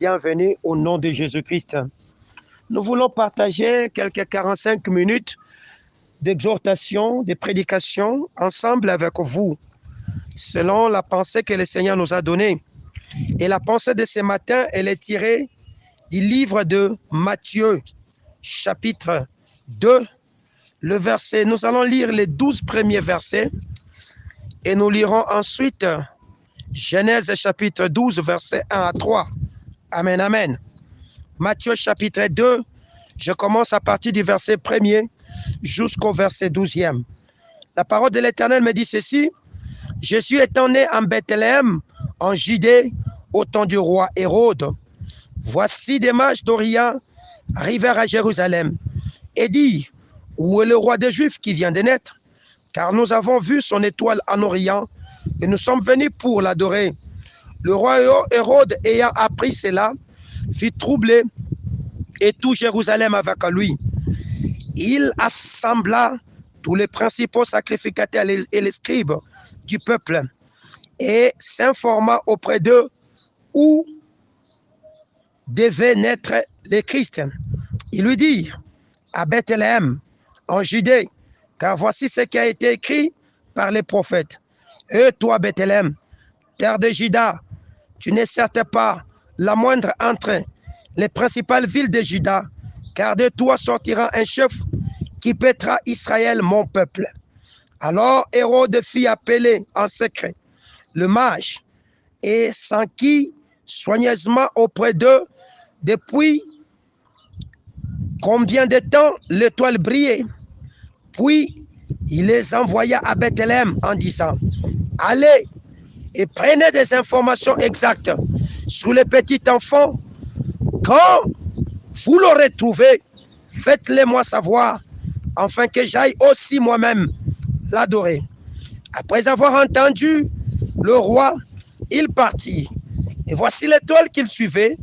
Bienvenue au nom de Jésus-Christ. Nous voulons partager quelques 45 minutes d'exhortation, de prédication ensemble avec vous, selon la pensée que le Seigneur nous a donnée. Et la pensée de ce matin, elle est tirée du livre de Matthieu, chapitre 2, le verset. Nous allons lire les 12 premiers versets et nous lirons ensuite Genèse chapitre 12, versets 1 à 3. Amen, amen. Matthieu chapitre 2, je commence à partir du verset 1er jusqu'au verset 12e. La parole de l'Éternel me dit ceci: Jésus étant né en Bethléem, en Judée, au temps du roi Hérode, voici des mages d'Orient arrivèrent à Jérusalem et dirent: Où est le roi des Juifs qui vient de naître? Car nous avons vu son étoile en Orient et nous sommes venus pour l'adorer. Le roi Hérode, ayant appris cela, fut troublé et tout Jérusalem avec lui. Il assembla tous les principaux sacrificateurs et les scribes du peuple et s'informa auprès d'eux où devait naître le Christ. Il lui dit: à Bethléem, en Judée, car voici ce qui a été écrit par les prophètes. Et toi, Bethléem, terre de Juda, tu n'es certes pas la moindre entre les principales villes de Juda, car de toi sortira un chef qui paîtra Israël, mon peuple. Alors Hérode fit appeler en secret le mage et s'enquit soigneusement auprès d'eux depuis combien de temps l'étoile brillait. Puis il les envoya à Bethléem en disant: allez et prenez des informations exactes sur les petits enfants. Quand vous l'aurez trouvé, faites-le-moi savoir, afin que j'aille aussi moi-même l'adorer. Après avoir entendu le roi, il partit. Et voici l'étoile qu'ils suivaient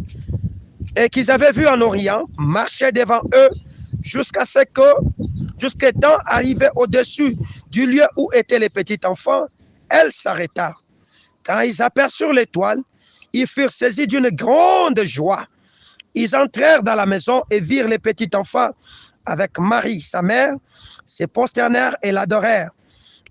et qu'ils avaient vue en Orient, marchait devant eux jusqu'à ce temps arrivé au-dessus du lieu où étaient les petits enfants. Elle s'arrêta. Quand ils aperçurent l'étoile, ils furent saisis d'une grande joie. Ils entrèrent dans la maison et virent les petits enfants avec Marie, sa mère, se prosternèrent et l'adorèrent.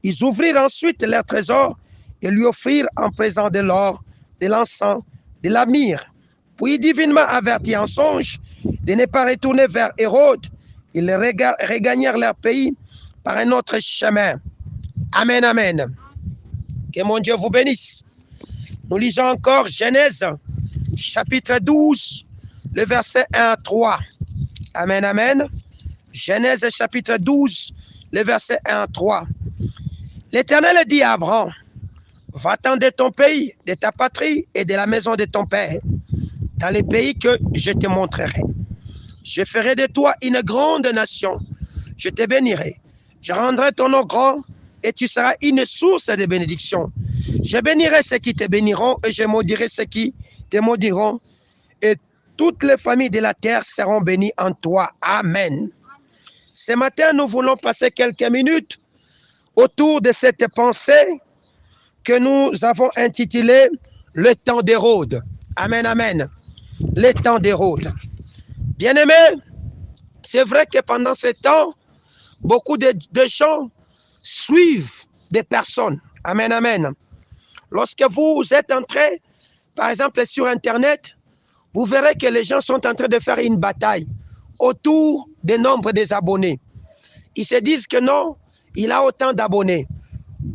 Ils ouvrirent ensuite leur trésor et lui offrirent en présent de l'or, de l'encens, de la myrrhe. Puis, divinement avertis en songe de ne pas retourner vers Hérode, ils regagnèrent leur pays par un autre chemin. Amen, amen. Que mon Dieu vous bénisse. Nous lisons encore Genèse, chapitre 12, le verset 1 à 3. Amen, amen. Genèse, chapitre 12, le verset 1 à 3. L'Éternel dit à Abraham: va-t'en de ton pays, de ta patrie et de la maison de ton père, dans les pays que je te montrerai. Je ferai de toi une grande nation. Je te bénirai. Je rendrai ton nom grand et tu seras une source de bénédiction. Je bénirai ceux qui te béniront et je maudirai ceux qui te maudiront. Et toutes les familles de la terre seront bénies en toi. Amen. Ce matin, nous voulons passer quelques minutes autour de cette pensée que nous avons intitulée le temps d'Hérode. Amen, amen. Le temps d'Hérode. Bien-aimés, c'est vrai que pendant ce temps, beaucoup de gens suivent des personnes. Amen, amen. Lorsque vous êtes entré, par exemple, sur Internet, vous verrez que les gens sont en train de faire une bataille autour du nombre des abonnés. Ils se disent que non, il a autant d'abonnés.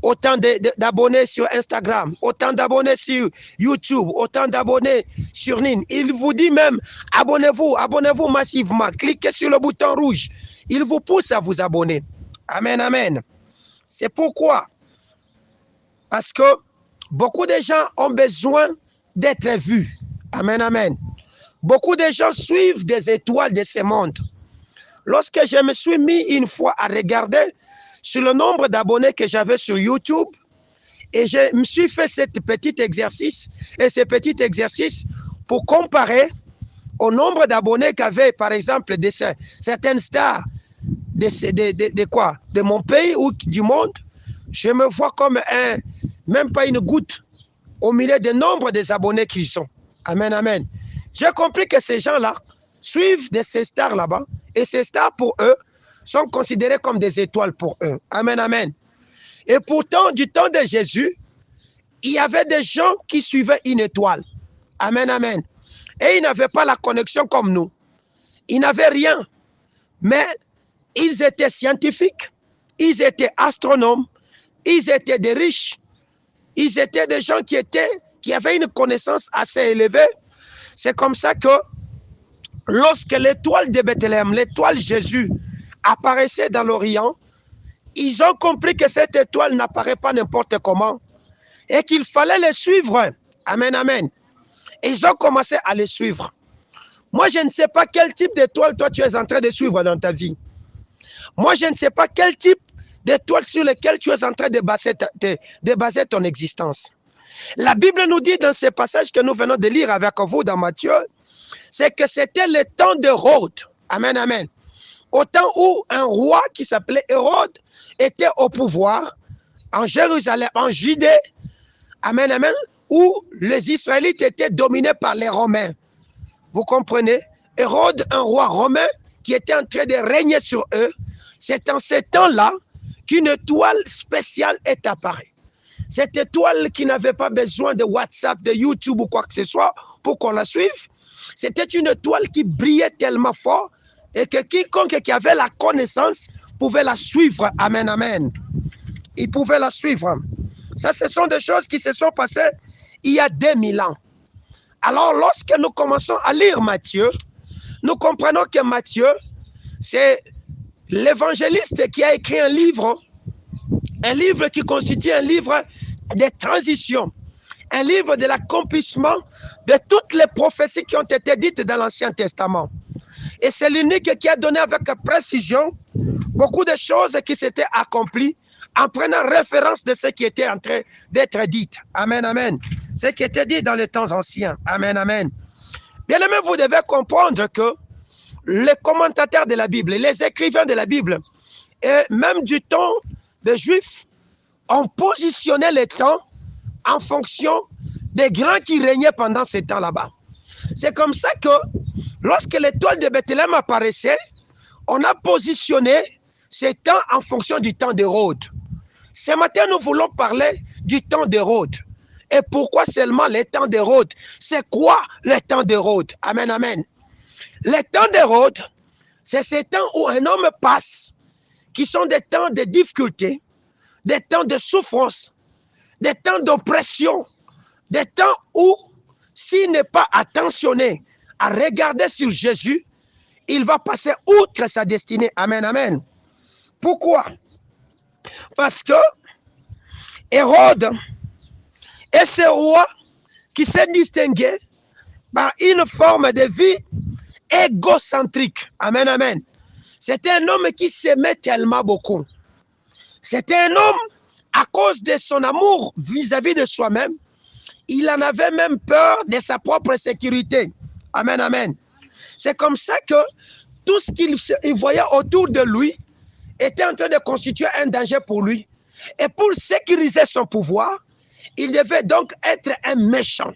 Autant d'abonnés sur Instagram, autant d'abonnés sur YouTube, autant d'abonnés sur LinkedIn. Il vous dit même: abonnez-vous, abonnez-vous massivement. Cliquez sur le bouton rouge. Il vous pousse à vous abonner. Amen, amen. C'est pourquoi. Parce que beaucoup de gens ont besoin d'être vus. Amen, amen. Beaucoup de gens suivent des étoiles de ce monde. Lorsque je me suis mis une fois à regarder sur le nombre d'abonnés que j'avais sur YouTube, et je me suis fait ce petit exercice, pour comparer au nombre d'abonnés qu'avaient, par exemple, certaines stars de mon pays ou du monde. Je me vois comme même pas une goutte au milieu du nombre des abonnés qu'ils sont. Amen, amen. J'ai compris que ces gens-là suivent ces stars là-bas, et ces stars pour eux sont considérées comme des étoiles pour eux. Amen, amen. Et pourtant, du temps de Jésus, il y avait des gens qui suivaient une étoile. Amen, amen. Et ils n'avaient pas la connexion comme nous. Ils n'avaient rien. Mais ils étaient scientifiques, ils étaient astronomes, ils étaient des riches, ils étaient des gens qui avaient une connaissance assez élevée. C'est comme ça que lorsque l'étoile de Bethléem, l'étoile Jésus, apparaissait dans l'Orient, ils ont compris que cette étoile n'apparaît pas n'importe comment et qu'il fallait les suivre. Amen, amen. Et ils ont commencé à les suivre. Moi, je ne sais pas quel type d'étoile toi tu es en train de suivre dans ta vie. Moi, je ne sais pas quel type d'étoile sur lequel tu es en train de baser ton existence. La Bible nous dit dans ces passages que nous venons de lire avec vous dans Matthieu, c'est que c'était le temps d'Hérode. Amen, amen. Au temps où un roi qui s'appelait Hérode était au pouvoir en Jérusalem, en Judée, amen, amen, où les Israélites étaient dominés par les Romains. Vous comprenez? Hérode, un roi romain qui était en train de régner sur eux, c'est en ces temps-là qu'une étoile spéciale est apparue. Cette étoile qui n'avait pas besoin de WhatsApp, de YouTube ou quoi que ce soit pour qu'on la suive, c'était une étoile qui brillait tellement fort et que quiconque qui avait la connaissance pouvait la suivre. Amen, amen. Il pouvait la suivre. Ça, ce sont des choses qui se sont passées il y a 2000 ans. Alors, lorsque nous commençons à lire Matthieu, nous comprenons que Matthieu, c'est l'évangéliste qui a écrit un livre qui constitue un livre de transition, un livre de l'accomplissement de toutes les prophéties qui ont été dites dans l'Ancien Testament. Et c'est l'unique qui a donné avec précision beaucoup de choses qui s'étaient accomplies en prenant référence de ce qui était en train d'être dit. Amen, amen. Ce qui était dit dans les temps anciens. Amen, amen. Bien aimé, vous devez comprendre que les commentateurs de la Bible, les écrivains de la Bible, et même du temps des Juifs, ont positionné les temps en fonction des grands qui régnaient pendant ces temps là-bas. C'est comme ça que lorsque l'étoile de Bethléem apparaissait, on a positionné ces temps en fonction du temps d'Hérode. Ce matin, nous voulons parler du temps d'Hérode. Et pourquoi seulement le temps d'Hérode? C'est quoi le temps d'Hérode? Amen, amen. Le temps d'Hérode, c'est ces temps où un homme passe, qui sont des temps de difficulté, des temps de souffrance, des temps d'oppression, des temps où, s'il n'est pas attentionné à regarder sur Jésus, il va passer outre sa destinée. Amen, amen. Pourquoi? Parce que Hérode est ce roi qui s'est distingué par une forme de vie égocentrique. Amen, amen. C'était un homme qui s'aimait tellement beaucoup. C'était un homme, à cause de son amour vis-à-vis de soi-même, il en avait même peur de sa propre sécurité. Amen, amen. C'est comme ça que tout ce qu'il voyait autour de lui était en train de constituer un danger pour lui. Et pour sécuriser son pouvoir, il devait donc être un méchant.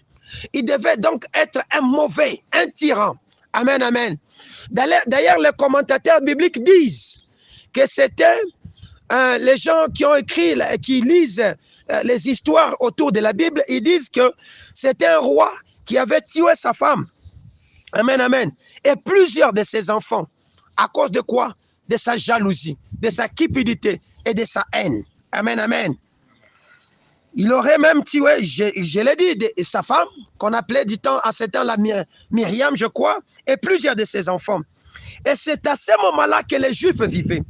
Il devait donc être un mauvais, un tyran. Amen, amen. D'ailleurs, les commentateurs bibliques disent que c'était les gens qui ont écrit, qui lisent les histoires autour de la Bible, ils disent que c'était un roi qui avait tué sa femme. Amen, amen. Et plusieurs de ses enfants. À cause de quoi? De sa jalousie, de sa cupidité et de sa haine. Amen, amen. Il aurait même tué, je l'ai dit, sa femme, qu'on appelait du temps, à ce temps-là, Myriam, je crois, et plusieurs de ses enfants. Et c'est à ce moment-là que les Juifs vivaient.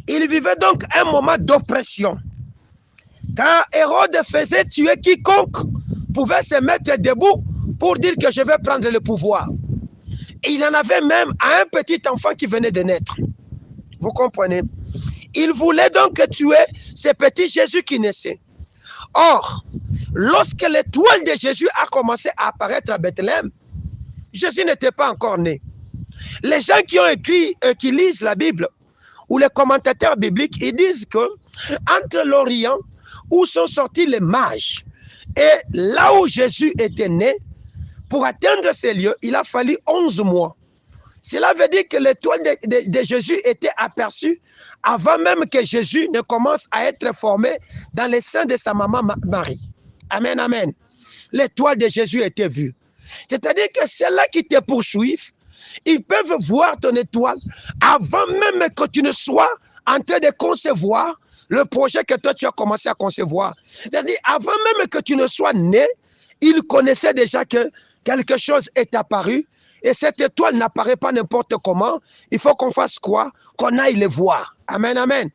Ils vivaient donc un moment d'oppression. Car Hérode faisait tuer quiconque pouvait se mettre debout pour dire que je vais prendre le pouvoir. Et il en avait même à un petit enfant qui venait de naître. Vous comprenez? Il voulait donc tuer ce petit Jésus qui naissait. Or, lorsque l'étoile de Jésus a commencé à apparaître à Bethléem, Jésus n'était pas encore né. Les gens qui ont écrit, qui lisent la Bible, ou les commentateurs bibliques, ils disent que entre l'Orient, où sont sortis les mages, et là où Jésus était né, Pour atteindre ces lieux, il a fallu 11 mois. Cela veut dire que l'étoile de Jésus était aperçue avant même que Jésus ne commence à être formé dans les seins de sa maman Marie. Amen, amen. L'étoile de Jésus était vue. C'est-à-dire que ceux-là qui te poursuivent, ils peuvent voir ton étoile avant même que tu ne sois en train de concevoir le projet que toi tu as commencé à concevoir. C'est-à-dire avant même que tu ne sois né, ils connaissaient déjà que quelque chose est apparu. Et cette étoile n'apparaît pas n'importe comment. Il faut qu'on fasse quoi? Qu'on aille le voir. Amen, amen.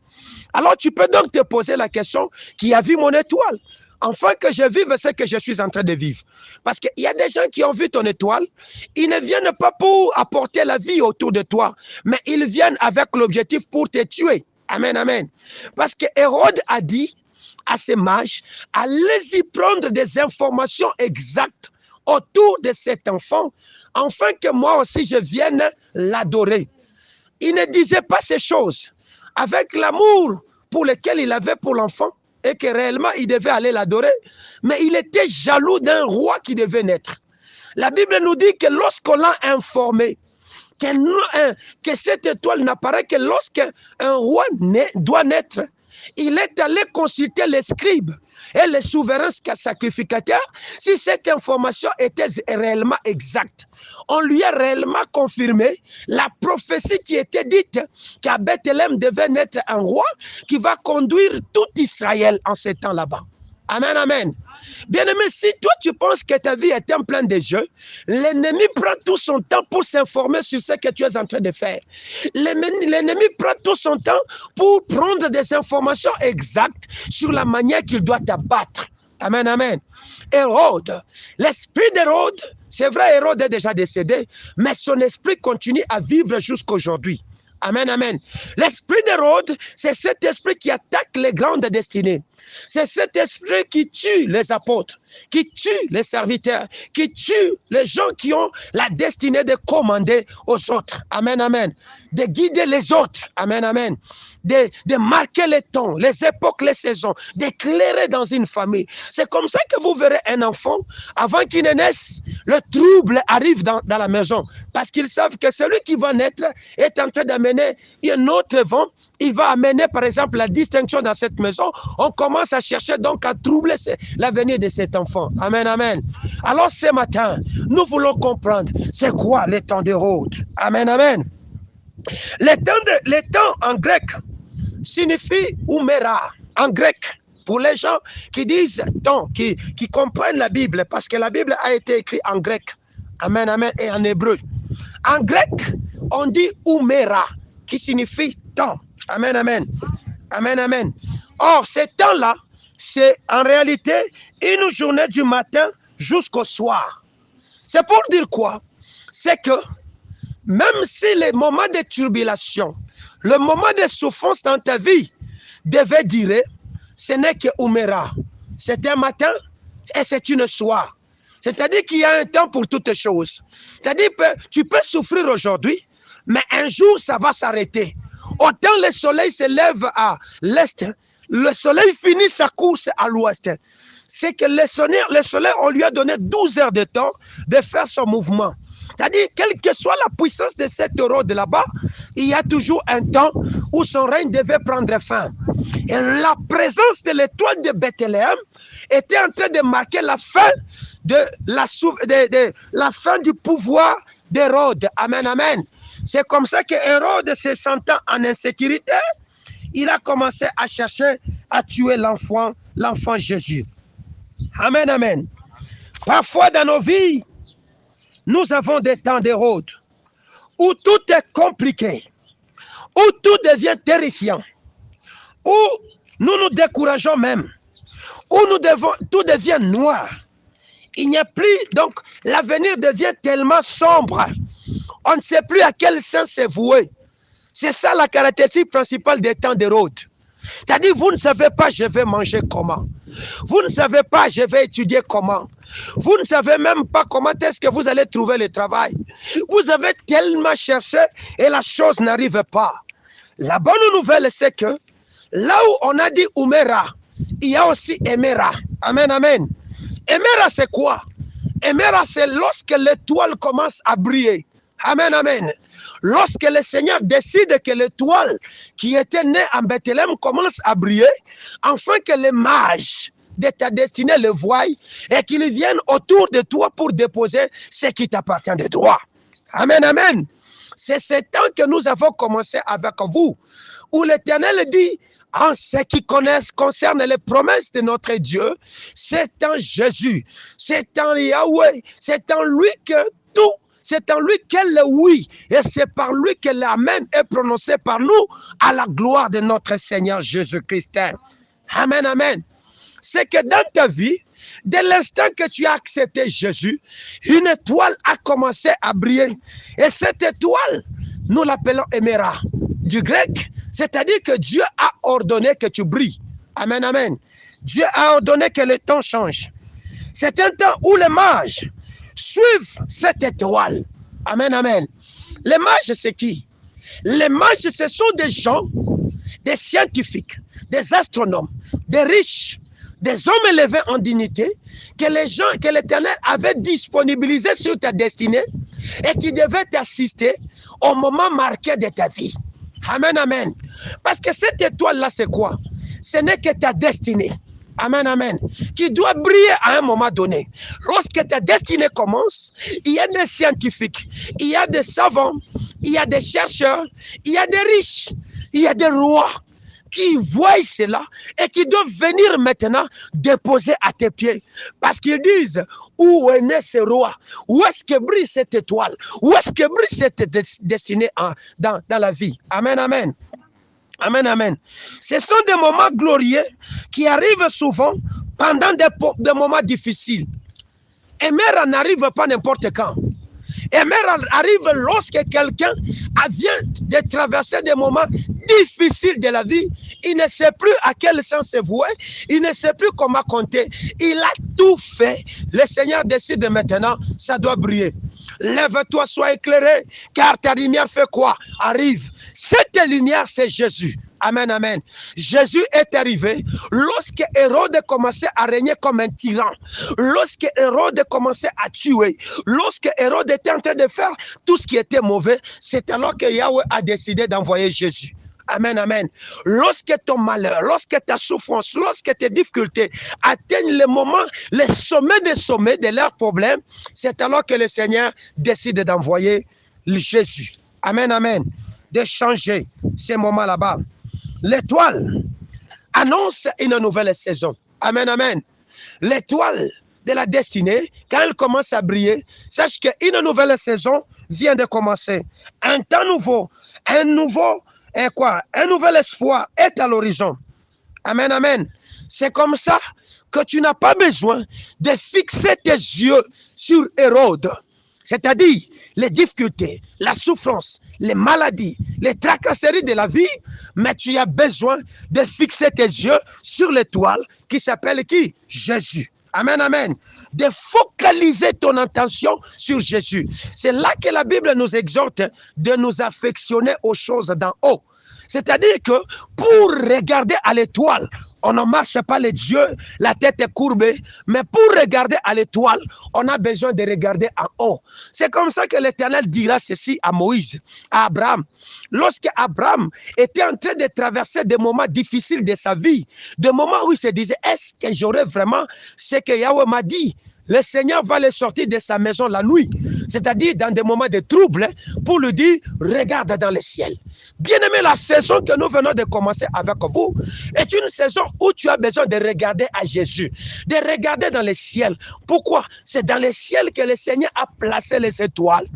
Alors tu peux donc te poser la question, qui a vu mon étoile? Enfin que je vive ce que je suis en train de vivre. Parce qu'il y a des gens qui ont vu ton étoile, ils ne viennent pas pour apporter la vie autour de toi, mais ils viennent avec l'objectif pour te tuer. Amen, amen. Parce que Hérode a dit à ses mages, allez-y prendre des informations exactes autour de cet enfant, afin que moi aussi je vienne l'adorer. Il ne disait pas ces choses avec l'amour pour lequel il avait pour l'enfant et que réellement il devait aller l'adorer, mais il était jaloux d'un roi qui devait naître. La Bible nous dit que lorsqu'on l'a informé que cette étoile n'apparaît que lorsqu'un roi doit naître, il est allé consulter les scribes et les souverains sacrificateurs si cette information était réellement exacte. On lui a réellement confirmé la prophétie qui était dite qu'à Bethléem devait naître un roi qui va conduire tout Israël en ces temps là-bas. Amen, amen. Bien-aimé, si toi tu penses que ta vie est en plein de jeux, l'ennemi prend tout son temps pour s'informer sur ce que tu es en train de faire. L'ennemi prend tout son temps pour prendre des informations exactes sur la manière qu'il doit t'abattre. Amen, amen. Hérode, l'esprit d'Hérode, c'est vrai, Hérode est déjà décédé, mais son esprit continue à vivre jusqu'aujourd'hui. Amen, amen. L'esprit d'Hérode, c'est cet esprit qui attaque les grandes destinées. C'est cet esprit qui tue les apôtres, qui tue les serviteurs, qui tue les gens qui ont la destinée de commander aux autres. Amen, amen. De guider les autres. Amen, amen. De marquer les temps, les époques, les saisons, d'éclairer dans une famille. C'est comme ça que vous verrez un enfant, avant qu'il ne naisse, le trouble arrive dans la maison. Parce qu'ils savent que celui qui va naître est en train d'amener un autre vent. Il va amener, par exemple, la distinction dans cette maison. On commence à chercher donc à troubler l'avenir de cet enfant. Amen, amen. Alors ce matin, nous voulons comprendre c'est quoi les temps d'Hérode. Amen, amen. Les temps en grec signifie Oumera, en grec. Pour les gens qui disent temps, qui comprennent la Bible, parce que la Bible a été écrite en grec. Amen, amen, et en hébreu. En grec, on dit Oumera, qui signifie temps. Amen, amen. Amen, amen. Or, ces temps-là, c'est en réalité une journée du matin jusqu'au soir. C'est pour dire quoi? C'est que même si les moments de turbulation, le moment de souffrance dans ta vie devait durer, ce n'est que Oumera. C'est un matin et c'est une soir. C'est-à-dire qu'il y a un temps pour toutes choses. C'est-à-dire que tu peux souffrir aujourd'hui, mais un jour, ça va s'arrêter. Autant le soleil se lève à l'est, le soleil finit sa course à l'ouest. C'est que le soleil, on lui a donné 12 heures de temps de faire son mouvement. C'est-à-dire, quelle que soit la puissance de cet Hérode là-bas, il y a toujours un temps où son règne devait prendre fin. Et la présence de l'étoile de Bethléem était en train de marquer la fin la fin du pouvoir d'Hérode. Amen, amen. C'est comme ça que Hérode, se sentant en insécurité, il a commencé à chercher à tuer l'enfant Jésus. Amen, amen. Parfois dans nos vies, nous avons des temps d'Hérode où tout est compliqué, où tout devient terrifiant, où nous nous décourageons même, où tout devient noir. Il n'y a plus, donc l'avenir devient tellement sombre. On ne sait plus à quel sens c'est voué. C'est ça la caractéristique principale des temps d'Hérode. C'est-à-dire, vous ne savez pas, je vais manger comment. Vous ne savez pas, je vais étudier comment. Vous ne savez même pas comment est-ce que vous allez trouver le travail. Vous avez tellement cherché et la chose n'arrive pas. La bonne nouvelle, c'est que là où on a dit Oumera, il y a aussi Emera. Amen, amen. Emera, c'est quoi? Éméra, c'est lorsque l'étoile commence à briller. Amen, amen. Lorsque le Seigneur décide que l'étoile qui était née en Bethléem commence à briller, afin que les mages de ta destinée le voient et qu'ils viennent autour de toi pour déposer ce qui t'appartient de droit. Amen, amen. C'est ce temps que nous avons commencé avec vous, où l'Éternel dit, en ce qui concerne les promesses de notre Dieu, c'est en Jésus, c'est en Yahweh, c'est en lui que tout, c'est en lui que le oui, et c'est par lui que l'amen est prononcé par nous à la gloire de notre Seigneur Jésus-Christ. Amen, amen. C'est que dans ta vie, dès l'instant que tu as accepté Jésus, une étoile a commencé à briller. Et cette étoile, nous l'appelons Éméra, du grec, c'est-à-dire que Dieu a ordonné que tu brilles. Amen, amen. Dieu a ordonné que le temps change. C'est un temps où les mages suivent cette étoile. Amen, amen. Les mages, c'est qui? Les mages, ce sont des gens, des scientifiques, des astronomes, des riches, des hommes élevés en dignité, que les gens, que l'Éternel avait disponibilisés sur ta destinée et qui devaient t'assister au moment marqué de ta vie. Amen, amen. Parce que cette étoile-là, c'est quoi? Ce n'est que ta destinée. Amen, amen. Qui doit briller à un moment donné. Lorsque ta destinée commence, il y a des scientifiques, il y a des savants, il y a des chercheurs, il y a des riches, il y a des rois qui voient cela et qui doivent venir maintenant déposer à tes pieds. Parce qu'ils disent, où est né ce roi? Où est-ce que brille cette étoile? Où est-ce que brille cette destinée dans la vie? Amen, amen. Amen, amen. Ce sont des moments glorieux qui arrivent souvent pendant des moments difficiles. Éméra n'arrive pas n'importe quand. Éméra arrive lorsque quelqu'un vient de traverser des moments difficiles de la vie. Il ne sait plus à quel sens se vouer. Il ne sait plus comment compter. Il a tout fait. Le Seigneur décide maintenant, ça doit briller. Lève-toi, sois éclairé, car ta lumière fait quoi? Arrive. Cette lumière, c'est Jésus. Amen, amen. Jésus est arrivé lorsque Hérode commençait à régner comme un tyran, lorsque Hérode commençait à tuer, lorsque Hérode était en train de faire tout ce qui était mauvais. C'est alors que Yahweh a décidé d'envoyer Jésus. Amen, amen. Lorsque ton malheur, lorsque ta souffrance, lorsque tes difficultés atteignent le moment, le sommet des sommets de leurs problèmes, c'est alors que le Seigneur décide d'envoyer Jésus. Amen, amen. De changer ces moments là-bas. L'étoile annonce une nouvelle saison. Amen, amen. L'étoile de la destinée, quand elle commence à briller, sache qu'une nouvelle saison vient de commencer. Un temps nouveau, un nouvel espoir est à l'horizon. Amen, amen. C'est comme ça que tu n'as pas besoin de fixer tes yeux sur Hérode. C'est-à-dire les difficultés, la souffrance, les maladies, les tracasseries de la vie, mais tu as besoin de fixer tes yeux sur l'étoile qui s'appelle qui? Jésus. Amen, amen. De focaliser ton attention sur Jésus. C'est là que la Bible nous exhorte de nous affectionner aux choses d'en haut. C'est-à-dire que pour regarder à l'étoile, on ne marche pas les yeux, la tête est courbée, mais pour regarder à l'étoile, on a besoin de regarder en haut. C'est comme ça que l'Éternel dira ceci à Moïse, à Abraham. Lorsque Abraham était en train de traverser des moments difficiles de sa vie, des moments où il se disait, est-ce que j'aurai vraiment ce que Yahweh m'a dit? Le Seigneur va le sortir de sa maison la nuit, c'est-à-dire dans des moments de trouble, pour lui dire, regarde dans le ciel. Bien-aimé, la saison que nous venons de commencer avec vous est une saison où tu as besoin de regarder à Jésus, de regarder dans le ciel. Pourquoi? C'est dans le ciel que le Seigneur a placé les étoiles.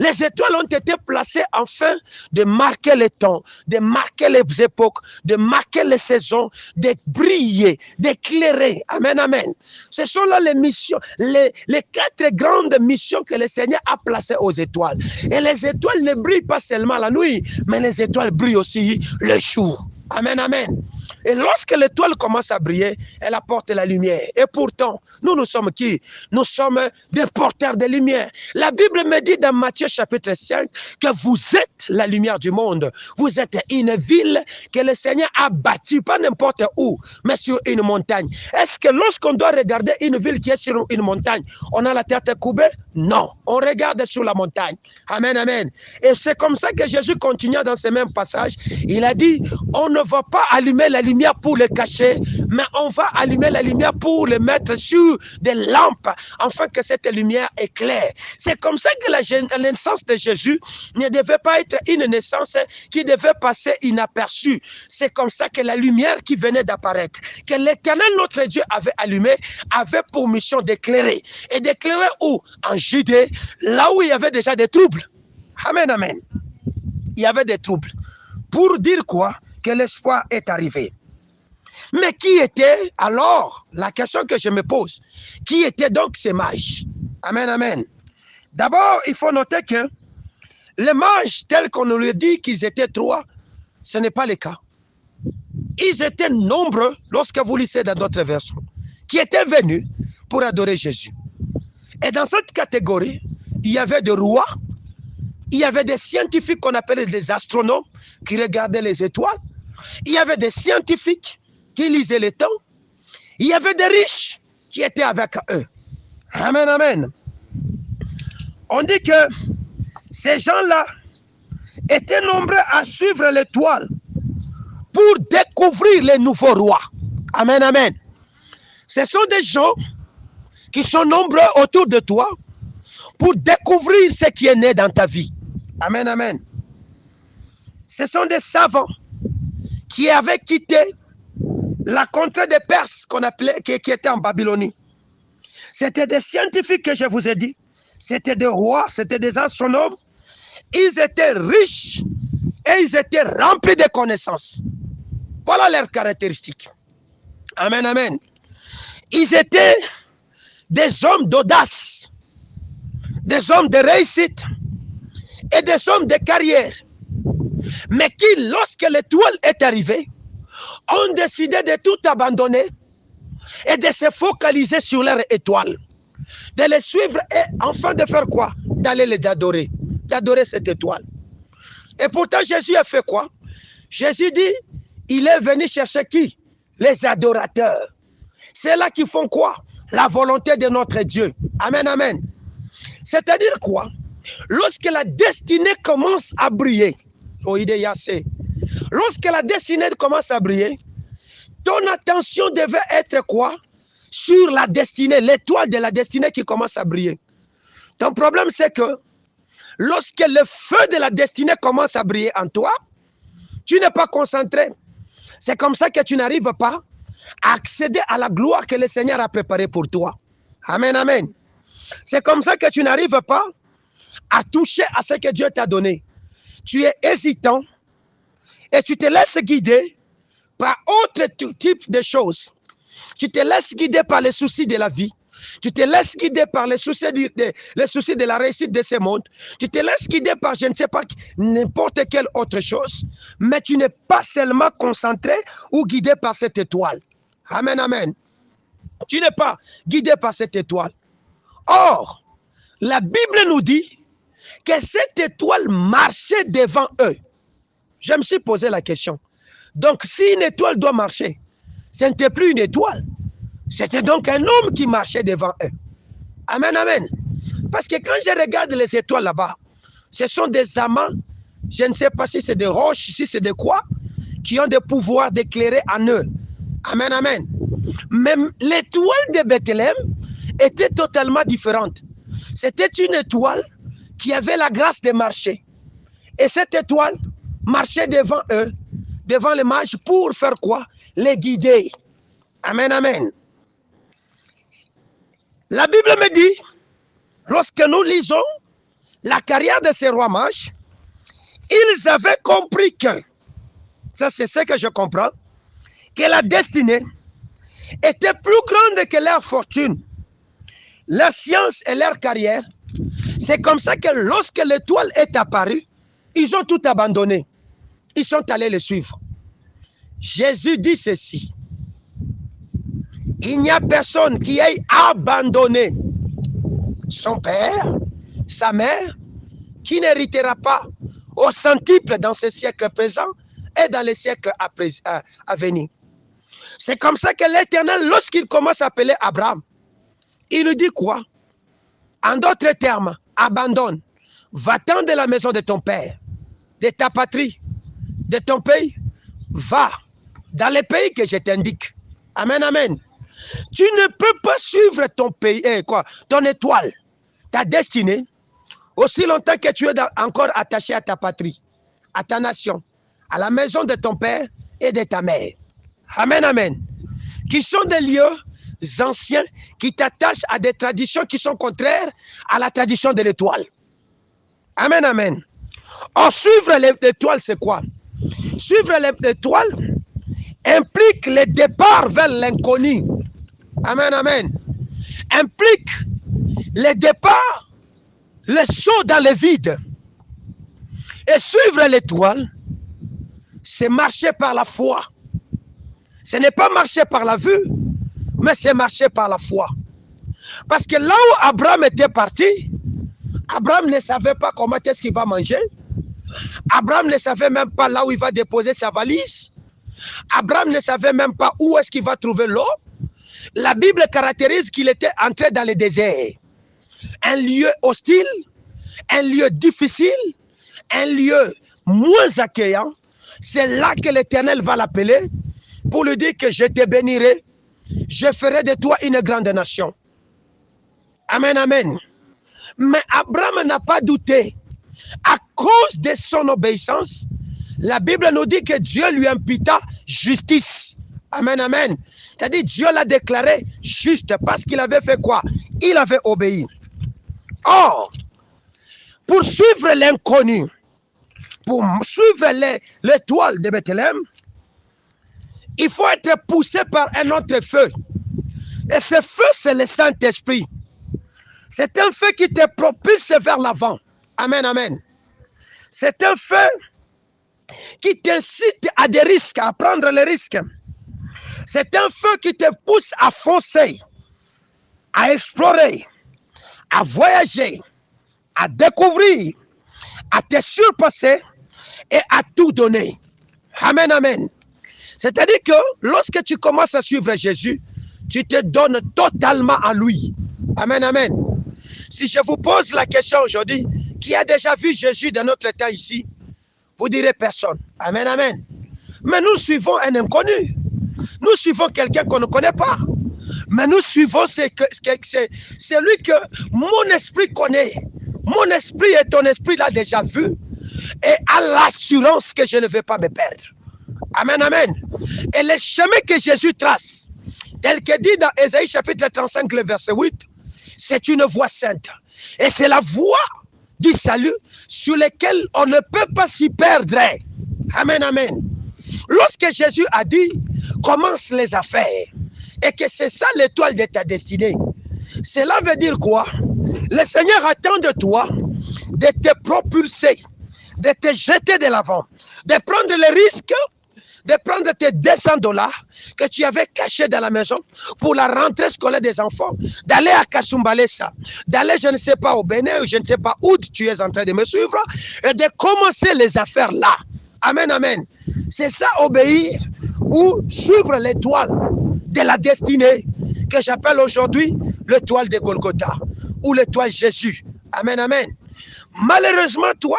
Les étoiles ont été placées afin de marquer les temps, de marquer les époques, de marquer les saisons, de briller, d'éclairer. Amen, amen. Ce sont là les missions, les 4 grandes missions que le Seigneur a placées aux étoiles. Et les étoiles ne brillent pas seulement la nuit, mais les étoiles brillent aussi le jour. Amen, amen. Et lorsque l'étoile commence à briller, elle apporte la lumière. Et pourtant, nous sommes qui? Nous sommes des porteurs de lumière. La Bible me dit dans Matthieu chapitre 5 que vous êtes la lumière du monde. Vous êtes une ville que le Seigneur a bâtie, pas n'importe où, mais sur une montagne. Est-ce que lorsqu'on doit regarder une ville qui est sur une montagne, on a la tête coupée? Non, on regarde sur la montagne. Amen, amen. Et c'est comme ça que Jésus continue dans ce même passage. Il a dit, on ne va pas allumer la lumière pour le cacher, mais on va allumer la lumière pour le mettre sur des lampes, afin que cette lumière éclaire. C'est comme ça que la naissance de Jésus ne devait pas être une naissance qui devait passer inaperçue. C'est comme ça que la lumière qui venait d'apparaître, que l'Éternel, notre Dieu, avait allumé, avait pour mission d'éclairer. Et d'éclairer où? En Judée, là où il y avait déjà des troubles. Amen, amen. Il y avait des troubles. Pour dire quoi? Que l'espoir est arrivé. Mais qui était alors, la question que je me pose, qui étaient donc ces mages? Amen, amen. D'abord, il faut noter que les mages, tels qu'on nous le dit qu'ils étaient 3, ce n'est pas le cas. Ils étaient nombreux, lorsque vous lisez dans d'autres versions, qui étaient venus pour adorer Jésus. Et dans cette catégorie, il y avait des rois, il y avait des scientifiques qu'on appelait des astronomes qui regardaient les étoiles, il y avait des scientifiques qui lisaient les temps, il y avait des riches qui étaient avec eux. Amen, amen. On dit que ces gens-là étaient nombreux à suivre l'étoile pour découvrir les nouveaux rois. Amen, amen. Ce sont des gens qui sont nombreux autour de toi pour découvrir ce qui est né dans ta vie. Amen, amen. Ce sont des savants qui avaient quitté la contrée des Perses qu'on appelait, qui était en Babylonie. C'était des scientifiques que je vous ai dit. C'était des rois, c'était des astronomes. Ils étaient riches et ils étaient remplis de connaissances. Voilà leurs caractéristiques. Amen, amen. Ils étaient des hommes d'audace, des hommes de réussite et des hommes de carrière. Mais qui, lorsque l'étoile est arrivée, ont décidé de tout abandonner et de se focaliser sur leur étoile, de les suivre et enfin de faire quoi? D'aller les adorer, d'adorer cette étoile. Et pourtant Jésus a fait quoi? Jésus dit, il est venu chercher qui? Les adorateurs. C'est là qu'ils font quoi? La volonté de notre Dieu. Amen, amen. C'est-à-dire quoi? Lorsque la destinée commence à briller, lorsque la destinée commence à briller, ton attention devait être quoi? Sur la destinée, l'étoile de la destinée qui commence à briller. Ton problème, c'est que lorsque le feu de la destinée commence à briller en toi, tu n'es pas concentré. C'est comme ça que tu n'arrives pas à accéder à la gloire que le Seigneur a préparée pour toi. Amen, amen. C'est comme ça que tu n'arrives pas à toucher à ce que Dieu t'a donné. Tu es hésitant et tu te laisses guider par autre type de choses. Tu te laisses guider par les soucis de la vie. Tu te laisses guider par les soucis de la réussite de ce monde. Tu te laisses guider par, je ne sais pas, n'importe quelle autre chose. Mais tu n'es pas seulement concentré ou guidé par cette étoile. Amen, amen. Tu n'es pas guidé par cette étoile. Or, la Bible nous dit que cette étoile marchait devant eux. Je me suis posé la question. Donc, si une étoile doit marcher, ce n'était plus une étoile. C'était donc un homme qui marchait devant eux. Amen, amen. Parce que quand je regarde les étoiles là-bas, ce sont des amants, je ne sais pas si c'est des roches, si c'est de quoi, qui ont des pouvoirs d'éclairer en eux. Amen, amen. Même l'étoile de Bethléem était totalement différente. C'était une étoile qui avait la grâce de marcher. Et cette étoile marchait devant eux, devant les mages, pour faire quoi? Les guider. Amen, amen. La Bible me dit, lorsque nous lisons la carrière de ces rois mages, ils avaient compris que, ça c'est ce que je comprends, que la destinée était plus grande que leur fortune, leur science et leur carrière. C'est comme ça que lorsque l'étoile est apparue, ils ont tout abandonné. Ils sont allés le suivre. Jésus dit ceci. Il n'y a personne qui ait abandonné son père, sa mère, qui n'héritera pas au centuple dans ce siècle présent et dans les siècles à venir. C'est comme ça que l'Éternel, lorsqu'il commence à appeler Abraham, il lui dit quoi? En d'autres termes, abandonne, va-t'en de la maison de ton père, de ta patrie, de ton pays, va dans les pays que je t'indique. Amen, amen. Tu ne peux pas suivre ton pays, ton étoile, ta destinée, aussi longtemps que tu es encore attaché à ta patrie, à ta nation, à la maison de ton père et de ta mère. Amen, amen. Qui sont des lieux anciens qui t'attachent à des traditions qui sont contraires à la tradition de l'étoile. Amen, amen. Or, suivre l'étoile, c'est quoi? Suivre l'étoile implique le départ vers l'inconnu. Amen, amen. Implique le départ, le saut dans le vide. Et suivre l'étoile, c'est marcher par la foi. Ce n'est pas marcher par la vue, mais c'est marcher par la foi. Parce que là où Abraham était parti, Abraham ne savait pas comment est-ce qu'il va manger. Abraham ne savait même pas là où il va déposer sa valise. Abraham ne savait même pas où est-ce qu'il va trouver l'eau. La Bible caractérise qu'il était entré dans le désert. Un lieu hostile, un lieu difficile, un lieu moins accueillant. C'est là que l'Éternel va l'appeler pour lui dire que je te bénirai, je ferai de toi une grande nation. Amen, amen. Mais Abraham n'a pas douté. À cause de son obéissance, la Bible nous dit que Dieu lui imputa justice. Amen, amen. C'est-à-dire Dieu l'a déclaré juste parce qu'il avait fait quoi? Il avait obéi. Or, pour suivre l'inconnu, pour suivre l'étoile de Bethléem, il faut être poussé par un autre feu. Et ce feu, c'est le Saint-Esprit. C'est un feu qui te propulse vers l'avant. Amen, amen. C'est un feu qui t'incite à des risques, à prendre les risques. C'est un feu qui te pousse à foncer, à explorer, à voyager, à découvrir, à te surpasser et à tout donner. Amen, amen. C'est-à-dire que lorsque tu commences à suivre Jésus, tu te donnes totalement à lui. Amen, amen. Si je vous pose la question aujourd'hui, qui a déjà vu Jésus dans notre temps ici, vous direz personne. Amen, amen. Mais nous suivons un inconnu. Nous suivons quelqu'un qu'on ne connaît pas. Mais nous suivons celui que mon esprit connaît. Mon esprit et ton esprit l'a déjà vu. Et a l'assurance que je ne vais pas me perdre. Amen, amen. Et le chemin que Jésus trace, tel que dit dans Ésaïe chapitre 35, le verset 8, c'est une voie sainte. Et c'est la voie du salut sur laquelle on ne peut pas s'y perdre. Amen, amen. Lorsque Jésus a dit, commence les affaires, et que c'est ça l'étoile de ta destinée, cela veut dire quoi? Le Seigneur attend de toi de te propulser, de te jeter de l'avant, de prendre le risque de prendre tes 200 $ que tu avais cachés dans la maison pour la rentrée scolaire des enfants, d'aller à Kasumbalesa, d'aller je ne sais pas au Bénin, je ne sais pas où tu es en train de me suivre, et de commencer les affaires là. Amen, amen. C'est ça, obéir ou suivre l'étoile de la destinée que j'appelle aujourd'hui l'étoile de Golgotha ou l'étoile Jésus. Amen, amen. Malheureusement, toi,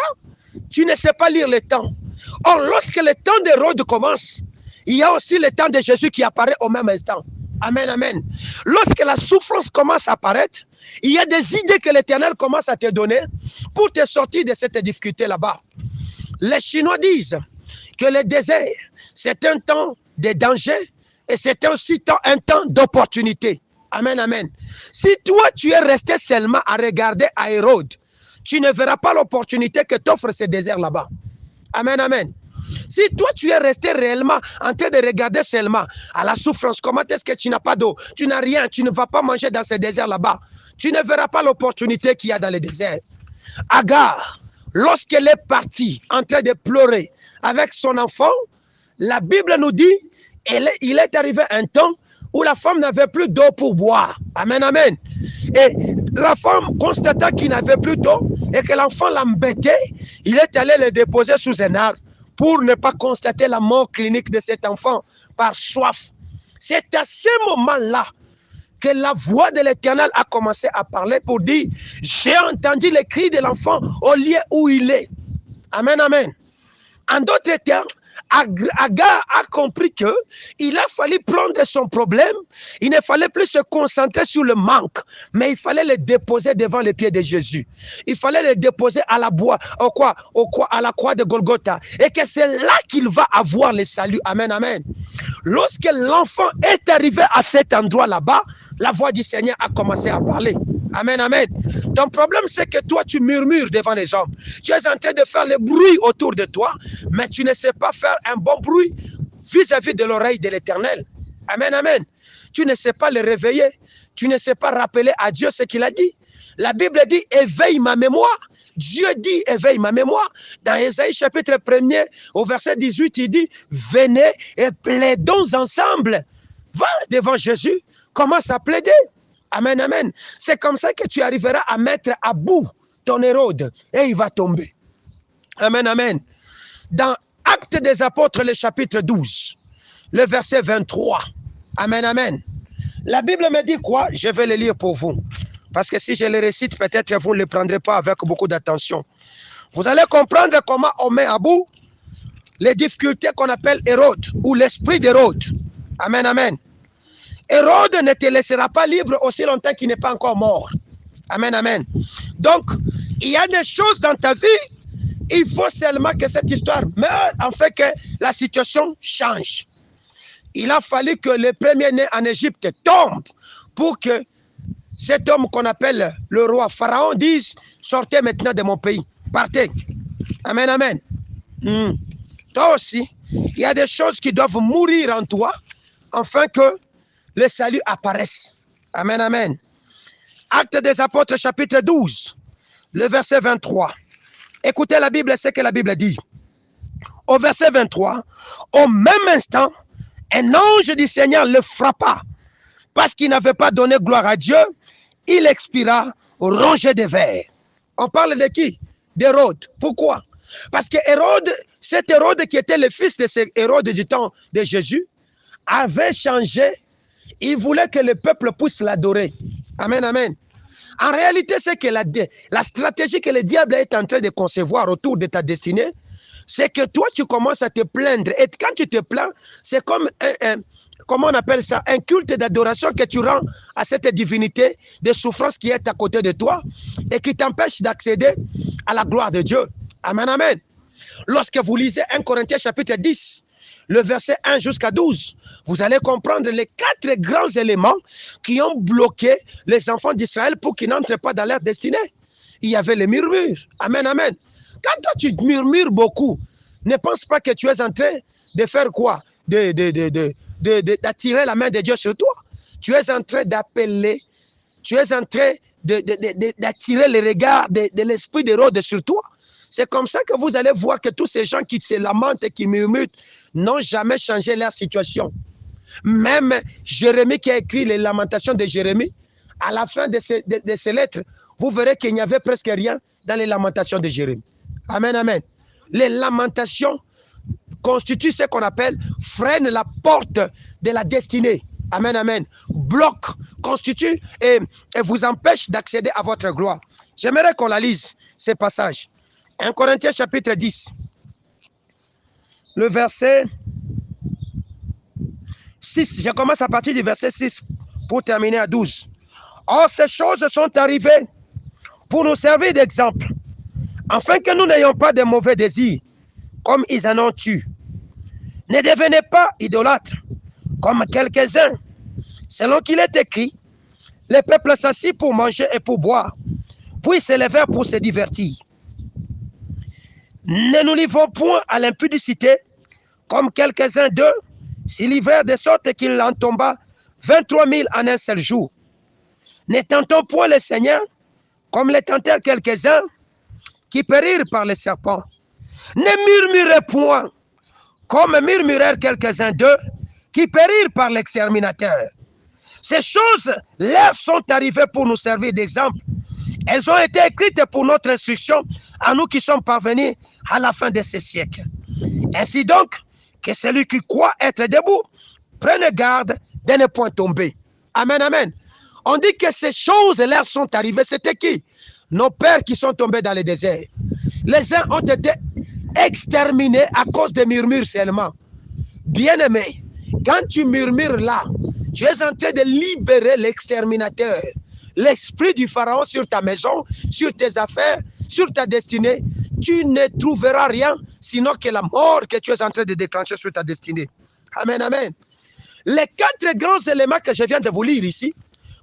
tu ne sais pas lire le temps. Or, lorsque le temps d'Hérode commence, il y a aussi le temps de Jésus qui apparaît au même instant. Amen, amen. Lorsque la souffrance commence à apparaître, il y a des idées que l'Éternel commence à te donner pour te sortir de cette difficulté là-bas. Les Chinois disent que le désert, c'est un temps de danger et c'est aussi un temps d'opportunité. Amen, amen. Si toi, tu es resté seulement à regarder à Hérode, tu ne verras pas l'opportunité que t'offre ce désert là-bas. Amen, amen. Si toi, tu es resté réellement en train de regarder seulement à la souffrance, comment est-ce que tu n'as pas d'eau, tu n'as rien, tu ne vas pas manger dans ce désert là-bas, tu ne verras pas l'opportunité qu'il y a dans le désert. Agar, lorsqu'elle est partie en train de pleurer avec son enfant, La Bible nous dit, il est arrivé un temps où la femme n'avait plus d'eau pour boire. Amen, amen. Et la femme, constatant qu'il n'avait plus d'eau et que l'enfant l'embêtait, il est allé le déposer sous un arbre pour ne pas constater la mort clinique de cet enfant par soif. C'est à ce moment-là que la voix de l'Éternel a commencé à parler pour dire, j'ai entendu les cris de l'enfant au lieu où il est. Amen, amen. En d'autres termes, Agar a compris que il a fallu prendre son problème. Il ne fallait plus se concentrer sur le manque, mais il fallait le déposer devant les pieds de Jésus. Il fallait le déposer à la à la croix de Golgotha. Et que c'est là qu'il va avoir le salut. Amen, amen. Lorsque l'enfant est arrivé à cet endroit là-bas, la voix du Seigneur a commencé à parler. Amen, amen. Ton problème, c'est que toi, tu murmures devant les hommes. Tu es en train de faire le bruit autour de toi, mais tu ne sais pas faire un bon bruit vis-à-vis de l'oreille de l'Éternel. Amen, amen. Tu ne sais pas le réveiller. Tu ne sais pas rappeler à Dieu ce qu'il a dit. La Bible dit, éveille ma mémoire. Dieu dit, éveille ma mémoire. Dans Ésaïe chapitre 1er, au verset 18, il dit, venez et plaidons ensemble. Va devant Jésus, commence à plaider. Amen, amen. C'est comme ça que tu arriveras à mettre à bout ton Hérode et il va tomber. Amen, amen. Dans Actes des Apôtres, le chapitre 12, le verset 23. Amen, amen. La Bible me dit quoi? Je vais le lire pour vous. Parce que si je le récite, peut-être vous ne le prendrez pas avec beaucoup d'attention. Vous allez comprendre comment on met à bout les difficultés qu'on appelle Hérode ou l'esprit d'Hérode. Amen, amen. Hérode ne te laissera pas libre aussi longtemps qu'il n'est pas encore mort. Amen, amen. Donc, il y a des choses dans ta vie, il faut seulement que cette histoire meure, en fait que la situation change. Il a fallu que le premier-né en Égypte tombe pour que cet homme qu'on appelle le roi Pharaon dise, sortez maintenant de mon pays, partez. Amen, amen. Toi aussi, il y a des choses qui doivent mourir en toi, afin que le salut apparaisse. Amen, amen. Actes des Apôtres, chapitre 12, le verset 23. Écoutez la Bible, c'est ce que la Bible dit. Au verset 23, au même instant, un ange du Seigneur le frappa. Parce qu'il n'avait pas donné gloire à Dieu, il expira rongé de vers. On parle de qui? D'Hérode. Pourquoi? Parce que Hérode, cet Hérode qui était le fils de ce Hérode du temps de Jésus, avait changé. Il voulait que le peuple puisse l'adorer. Amen, amen. En réalité, c'est que la stratégie que le diable est en train de concevoir autour de ta destinée, c'est que toi, tu commences à te plaindre. Et quand tu te plains, c'est comme comment on appelle ça, un culte d'adoration que tu rends à cette divinité de souffrance qui est à côté de toi et qui t'empêche d'accéder à la gloire de Dieu. Amen, amen. Lorsque vous lisez 1 Corinthiens chapitre 10, le verset 1 jusqu'à 12, vous allez comprendre les 4 grands éléments qui ont bloqué les enfants d'Israël pour qu'ils n'entrent pas dans leur destinée. Il y avait les murmures. Amen, amen. Quand toi tu murmures beaucoup, ne pense pas que tu es en train de faire quoi? D'attirer la main de Dieu sur toi. Tu es en train d'appeler, tu es en train d'attirer le regard de l'esprit d'Hérode sur toi. C'est comme ça que vous allez voir que tous ces gens qui se lamentent et qui murmurent n'ont jamais changé leur situation. Même Jérémie qui a écrit les lamentations de Jérémie, à la fin de ces lettres, vous verrez qu'il n'y avait presque rien dans les lamentations de Jérémie. Amen, amen. Les lamentations constituent ce qu'on appelle, freinent la porte de la destinée. Amen, amen. Bloque, constitue et vous empêche d'accéder à votre gloire. J'aimerais qu'on la lise, ces passages. 1 Corinthiens chapitre 10, le verset 6. Je commence à partir du verset 6 pour terminer à 12. Or, ces choses sont arrivées pour nous servir d'exemple, afin que nous n'ayons pas de mauvais désirs, comme ils en ont eu. Ne devenez pas idolâtres, comme quelques-uns. Selon qu'il est écrit, les peuples s'assit pour manger et pour boire, puis se levèrent pour se divertir. Ne nous livrons point à l'impudicité, comme quelques-uns d'eux s'y livrèrent de sorte qu'il en tomba 23 000 en un seul jour. Ne tentons point le Seigneur, comme les tentèrent quelques-uns qui périrent par les serpents. Ne murmurez point, comme murmurèrent quelques-uns d'eux, qui périrent par l'exterminateur. Ces choses leur sont arrivées pour nous servir d'exemple. Elles ont été écrites pour notre instruction, à nous qui sommes parvenus à la fin de ces siècles. Ainsi donc, que celui qui croit être debout, prenne garde de ne point tomber. Amen, amen. On dit que ces choses leur sont arrivées. C'était qui? Nos pères qui sont tombés dans le désert. Les uns ont été exterminés à cause des murmures seulement. Bien-aimé, quand tu murmures là, tu es en train de libérer l'exterminateur, l'esprit du pharaon sur ta maison, sur tes affaires, sur ta destinée. Tu ne trouveras rien sinon que la mort que tu es en train de déclencher sur ta destinée. Amen, amen. Les 4 grands éléments que je viens de vous lire ici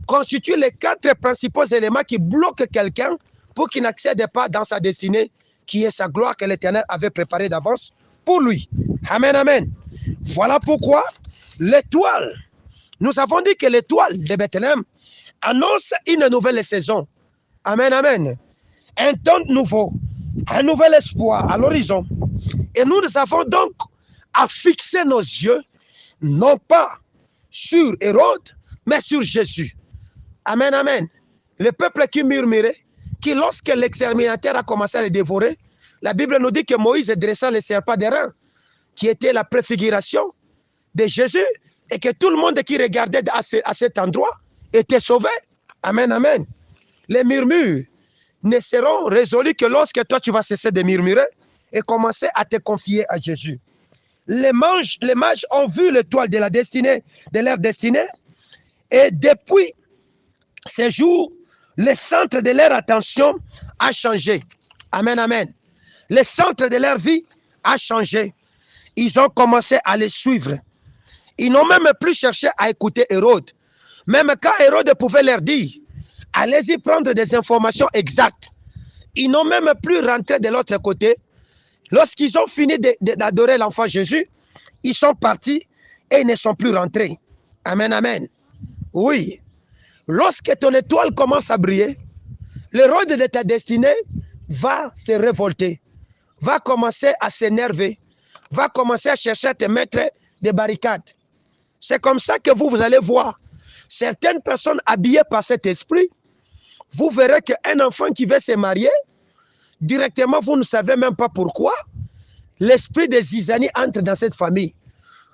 constituent les 4 principaux éléments qui bloquent quelqu'un pour qu'il n'accède pas dans sa destinée, qui est sa gloire que l'Éternel avait préparée d'avance pour lui. Amen, amen. Voilà pourquoi l'étoile, nous avons dit que l'étoile de Bethléem annonce une nouvelle saison. Amen, amen. Un temps nouveau, un nouvel espoir à l'horizon. Et nous avons donc à fixer nos yeux, non pas sur Hérode, mais sur Jésus. Amen, amen. Le peuple qui murmurait, qui lorsque l'exterminateur a commencé à le dévorer, la Bible nous dit que Moïse dressa le serpent d'airain, qui était la préfiguration de Jésus, et que tout le monde qui regardait à cet endroit était sauvé. Amen, amen. Les murmures ne seront résolus que lorsque toi tu vas cesser de murmurer et commencer à te confier à Jésus. Les mages ont vu l'étoile de la destinée, de leur destinée, et depuis ces jours, le centre de leur attention a changé. Amen, amen. Le centre de leur vie a changé. Ils ont commencé à les suivre. Ils n'ont même plus cherché à écouter Hérode. Même quand Hérode pouvait leur dire, allez-y prendre des informations exactes. Ils n'ont même plus rentré de l'autre côté. Lorsqu'ils ont fini d'adorer l'enfant Jésus, ils sont partis et ils ne sont plus rentrés. Amen, amen. Oui. Lorsque ton étoile commence à briller, l'Hérode de ta destinée va se révolter, va commencer à s'énerver, va commencer à chercher à te mettre des barricades. C'est comme ça que vous allez voir certaines personnes habillées par cet esprit. Vous verrez qu'un enfant qui veut se marier, directement, vous ne savez même pas pourquoi, l'esprit de zizanie entre dans cette famille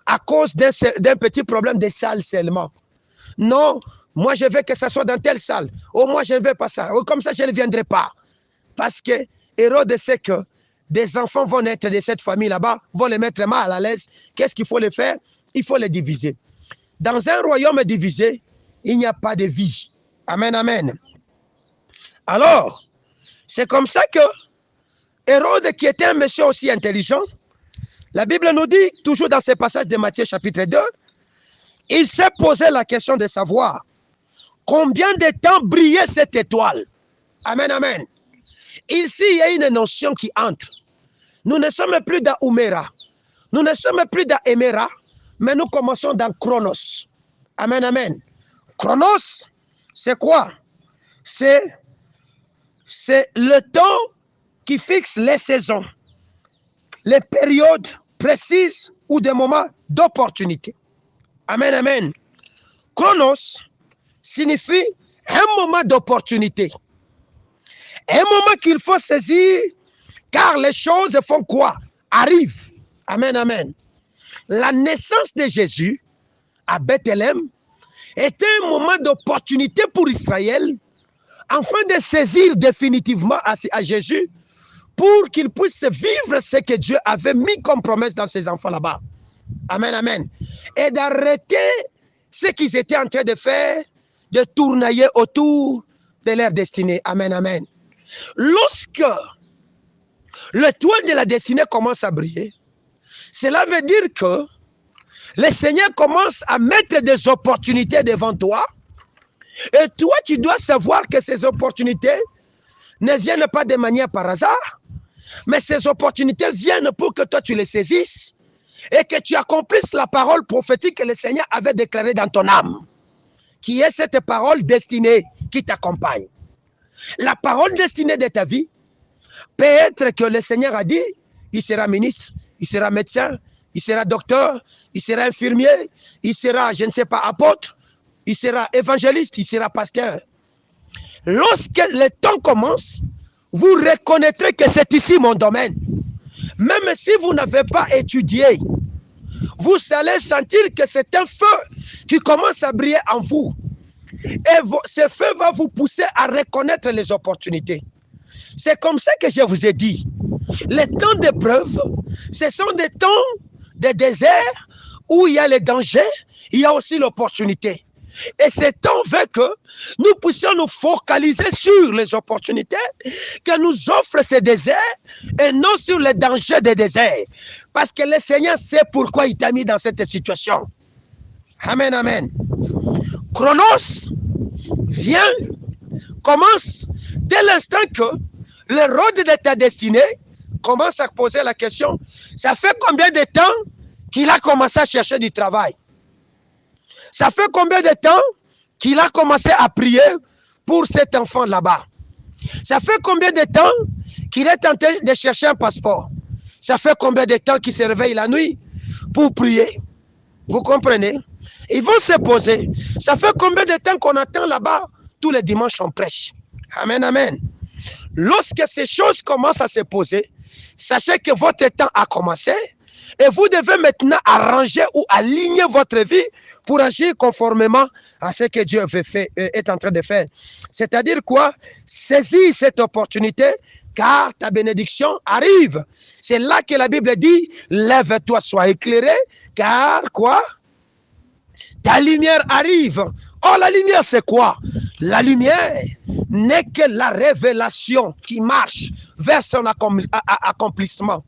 à cause d'un petit problème de salle seulement. Non, moi je veux que ça soit dans telle salle. Oh, moi je ne veux pas ça. Oh, comme ça, je ne viendrai pas. Parce que Hérode sait que des enfants vont naître de cette famille là-bas, vont les mettre mal à l'aise. Qu'est-ce qu'il faut les faire? Il faut les diviser. Dans un royaume divisé, il n'y a pas de vie. Amen, amen. Alors, c'est comme ça que Hérode, qui était un monsieur aussi intelligent, la Bible nous dit, toujours dans ce passage de Matthieu chapitre 2, il s'est posé la question de savoir combien de temps brillait cette étoile. Amen, amen. Ici, il y a une notion qui entre. Nous ne sommes plus dans Ouméra. Nous ne sommes plus dans Éméra, mais nous commençons dans Chronos. Amen, amen. Chronos, c'est quoi? C'est le temps qui fixe les saisons, les périodes précises ou des moments d'opportunité. Amen, amen. Chronos signifie un moment d'opportunité. Un moment qu'il faut saisir, car les choses font quoi? Arrivent. Amen, amen. La naissance de Jésus à Bethléem était un moment d'opportunité pour Israël, afin de saisir définitivement à Jésus, pour qu'il puisse vivre ce que Dieu avait mis comme promesse dans ses enfants là-bas. Amen, amen. Et d'arrêter ce qu'ils étaient en train de faire, de tournoyer autour de leur destinée. Amen, amen. Lorsque l'étoile de la destinée commence à briller, cela veut dire que le Seigneur commence à mettre des opportunités devant toi. Et toi, tu dois savoir que ces opportunités ne viennent pas de manière par hasard, mais ces opportunités viennent pour que toi, tu les saisisses et que tu accomplisses la parole prophétique que le Seigneur avait déclarée dans ton âme, qui est cette parole destinée qui t'accompagne. La parole destinée de ta vie peut être que le Seigneur a dit, il sera ministre, il sera médecin, il sera docteur, il sera infirmier, il sera, je ne sais pas, apôtre, il sera évangéliste, il sera pasteur. Lorsque le temps commence, vous reconnaîtrez que c'est ici mon domaine. Même si vous n'avez pas étudié, vous allez sentir que c'est un feu qui commence à briller en vous. Et ce feu va vous pousser à reconnaître les opportunités. C'est comme ça que je vous ai dit. Les temps d'épreuve, ce sont des temps de désert où il y a les dangers, il y a aussi l'opportunité. Et ce temps veut que nous puissions nous focaliser sur les opportunités que nous offre ce désert et non sur les dangers des déserts. Parce que le Seigneur sait pourquoi il t'a mis dans cette situation. Amen, amen. Chronos vient, commence dès l'instant que le rôle de ta destinée commence à poser la question, ça fait combien de temps qu'il a commencé à chercher du travail? Ça fait combien de temps qu'il a commencé à prier pour cet enfant là-bas? Ça fait combien de temps qu'il est tenté de chercher un passeport? Ça fait combien de temps qu'il se réveille la nuit pour prier? Vous comprenez? Ils vont se poser. Ça fait combien de temps qu'on attend là-bas? Tous les dimanches on prêche. Amen, amen. Lorsque ces choses commencent à se poser, sachez que votre temps a commencé et vous devez maintenant arranger ou aligner votre vie pour agir conformément à ce que Dieu est en train de faire. C'est-à-dire quoi? Saisis cette opportunité car ta bénédiction arrive. C'est là que la Bible dit, lève-toi, sois éclairé, car quoi? Ta lumière arrive. Oh, la lumière, c'est quoi? La lumière n'est que la révélation qui marche vers son accomplissement.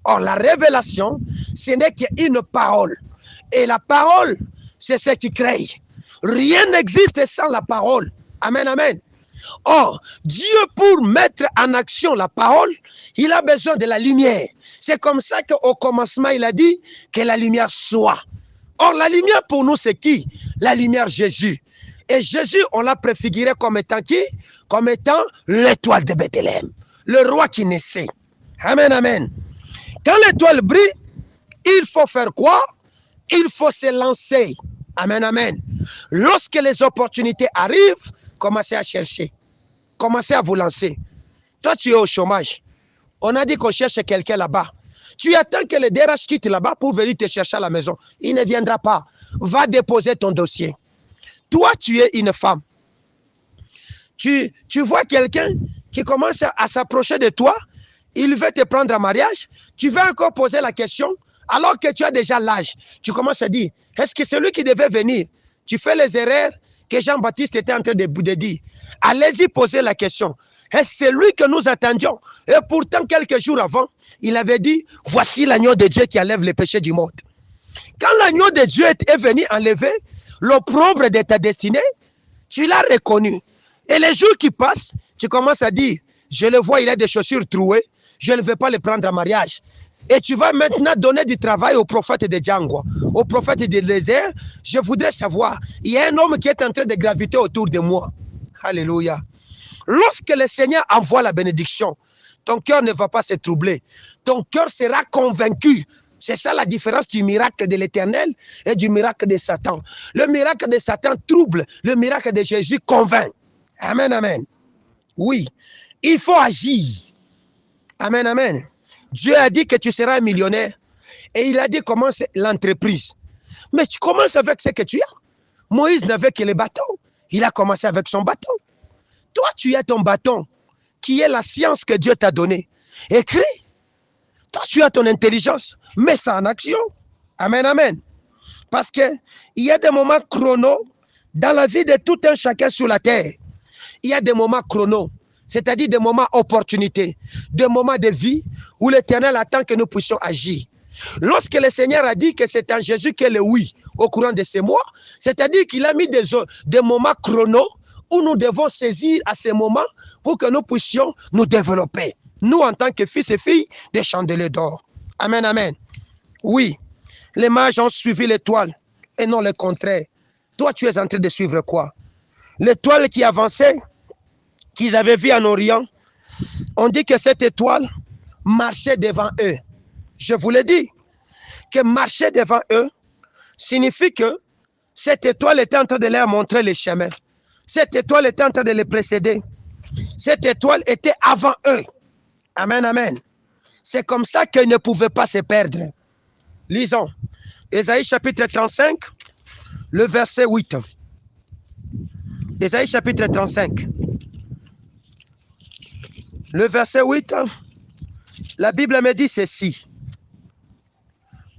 Or, la révélation, ce n'est qu'une parole. Et la parole, c'est ce qui crée. Rien n'existe sans la parole. Amen, amen. Or, Dieu, pour mettre en action la parole, il a besoin de la lumière. C'est comme ça qu'au commencement, il a dit que la lumière soit. Or, la lumière pour nous, c'est qui? La lumière Jésus. Et Jésus, on l'a préfiguré comme étant qui? Comme étant l'étoile de Bethléem, le roi qui naissait. Amen, amen. Quand l'étoile brille, il faut faire quoi? Il faut se lancer. Amen, amen. Lorsque les opportunités arrivent, commencez à chercher. Commencez à vous lancer. Toi, tu es au chômage. On a dit qu'on cherche quelqu'un là-bas. Tu attends que le DRH quitte là-bas pour venir te chercher à la maison. Il ne viendra pas. Va déposer ton dossier. Toi, tu es une femme. Tu vois quelqu'un qui commence à s'approcher de toi. Il veut te prendre en mariage. Tu vas encore poser la question alors que tu as déjà l'âge. Tu commences à dire, est-ce que c'est lui qui devait venir? Tu fais les erreurs que Jean-Baptiste était en train de dire. Allez-y poser la question. Est-ce que c'est lui que nous attendions? Et pourtant, quelques jours avant, il avait dit, voici l'agneau de Dieu qui enlève les péchés du monde. Quand l'agneau de Dieu est venu enlever l'opprobre de ta destinée, tu l'as reconnu. Et les jours qui passent, tu commences à dire, je le vois, il a des chaussures trouées, je ne vais pas le prendre en mariage. Et tu vas maintenant donner du travail au prophète de Django, au prophète du désert. Je voudrais savoir, il y a un homme qui est en train de graviter autour de moi. Alléluia. Lorsque le Seigneur envoie la bénédiction, ton cœur ne va pas se troubler. Ton cœur sera convaincu. C'est ça la différence du miracle de l'Éternel et du miracle de Satan. Le miracle de Satan trouble, le miracle de Jésus convainc. Amen, amen. Oui, il faut agir. Amen, amen. Dieu a dit que tu seras un millionnaire. Et il a dit commence l'entreprise. Mais tu commences avec ce que tu as. Moïse n'avait que le bâton. Il a commencé avec son bâton. Toi, tu as ton bâton, qui est la science que Dieu t'a donnée. Écris. Toi, tu as ton intelligence. Mets ça en action. Amen, amen. Parce qu'il y a des moments chrono dans la vie de tout un chacun sur la terre. Il y a des moments chrono, c'est-à-dire des moments opportunités, des moments de vie où l'Éternel attend que nous puissions agir. Lorsque le Seigneur a dit que c'est en Jésus que le oui au courant de ces mois, c'est-à-dire qu'il a mis des moments chrono où nous devons saisir à ces moments pour que nous puissions nous développer. Nous, en tant que fils et filles des chandeliers d'or. Amen, amen. Oui, les mages ont suivi l'étoile et non le contraire. Toi, tu es en train de suivre quoi? L'étoile qui avançait, qu'ils avaient vu en Orient, on dit que cette étoile marchait devant eux. Je vous l'ai dit. que marcher devant eux signifie que cette étoile était en train de leur montrer le chemin. Cette étoile était en train de les précéder. Cette étoile était avant eux. Amen, amen. C'est comme ça qu'ils ne pouvaient pas se perdre. Lisons. Ésaïe chapitre 35, le verset 8. Ésaïe chapitre 35. Le verset 8, la Bible me dit ceci.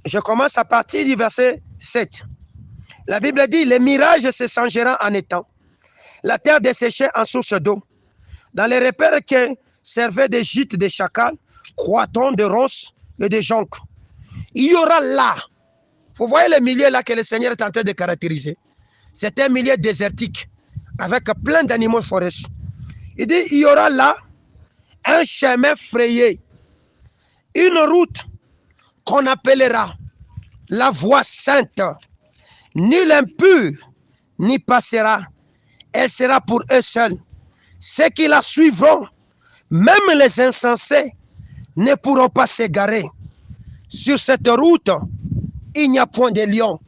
Je commence à partir du verset 7. La Bible dit, les mirages se changeront en étang, la terre desséchée en source d'eau. Dans les repères qui servaient de gîtes de chacals, croîtons de ronces et de jonques. Il y aura là, vous voyez le milieu là que le Seigneur est en train de caractériser. C'est un milieu désertique, avec plein d'animaux forestiers. Il dit, il y aura là un chemin frayé, une route qu'on appellera la voie sainte. Nul impur n'y passera. Elle sera pour eux seuls. Ceux qui la suivront, même les insensés, ne pourront pas s'égarer. Sur cette route, il n'y a point de lion.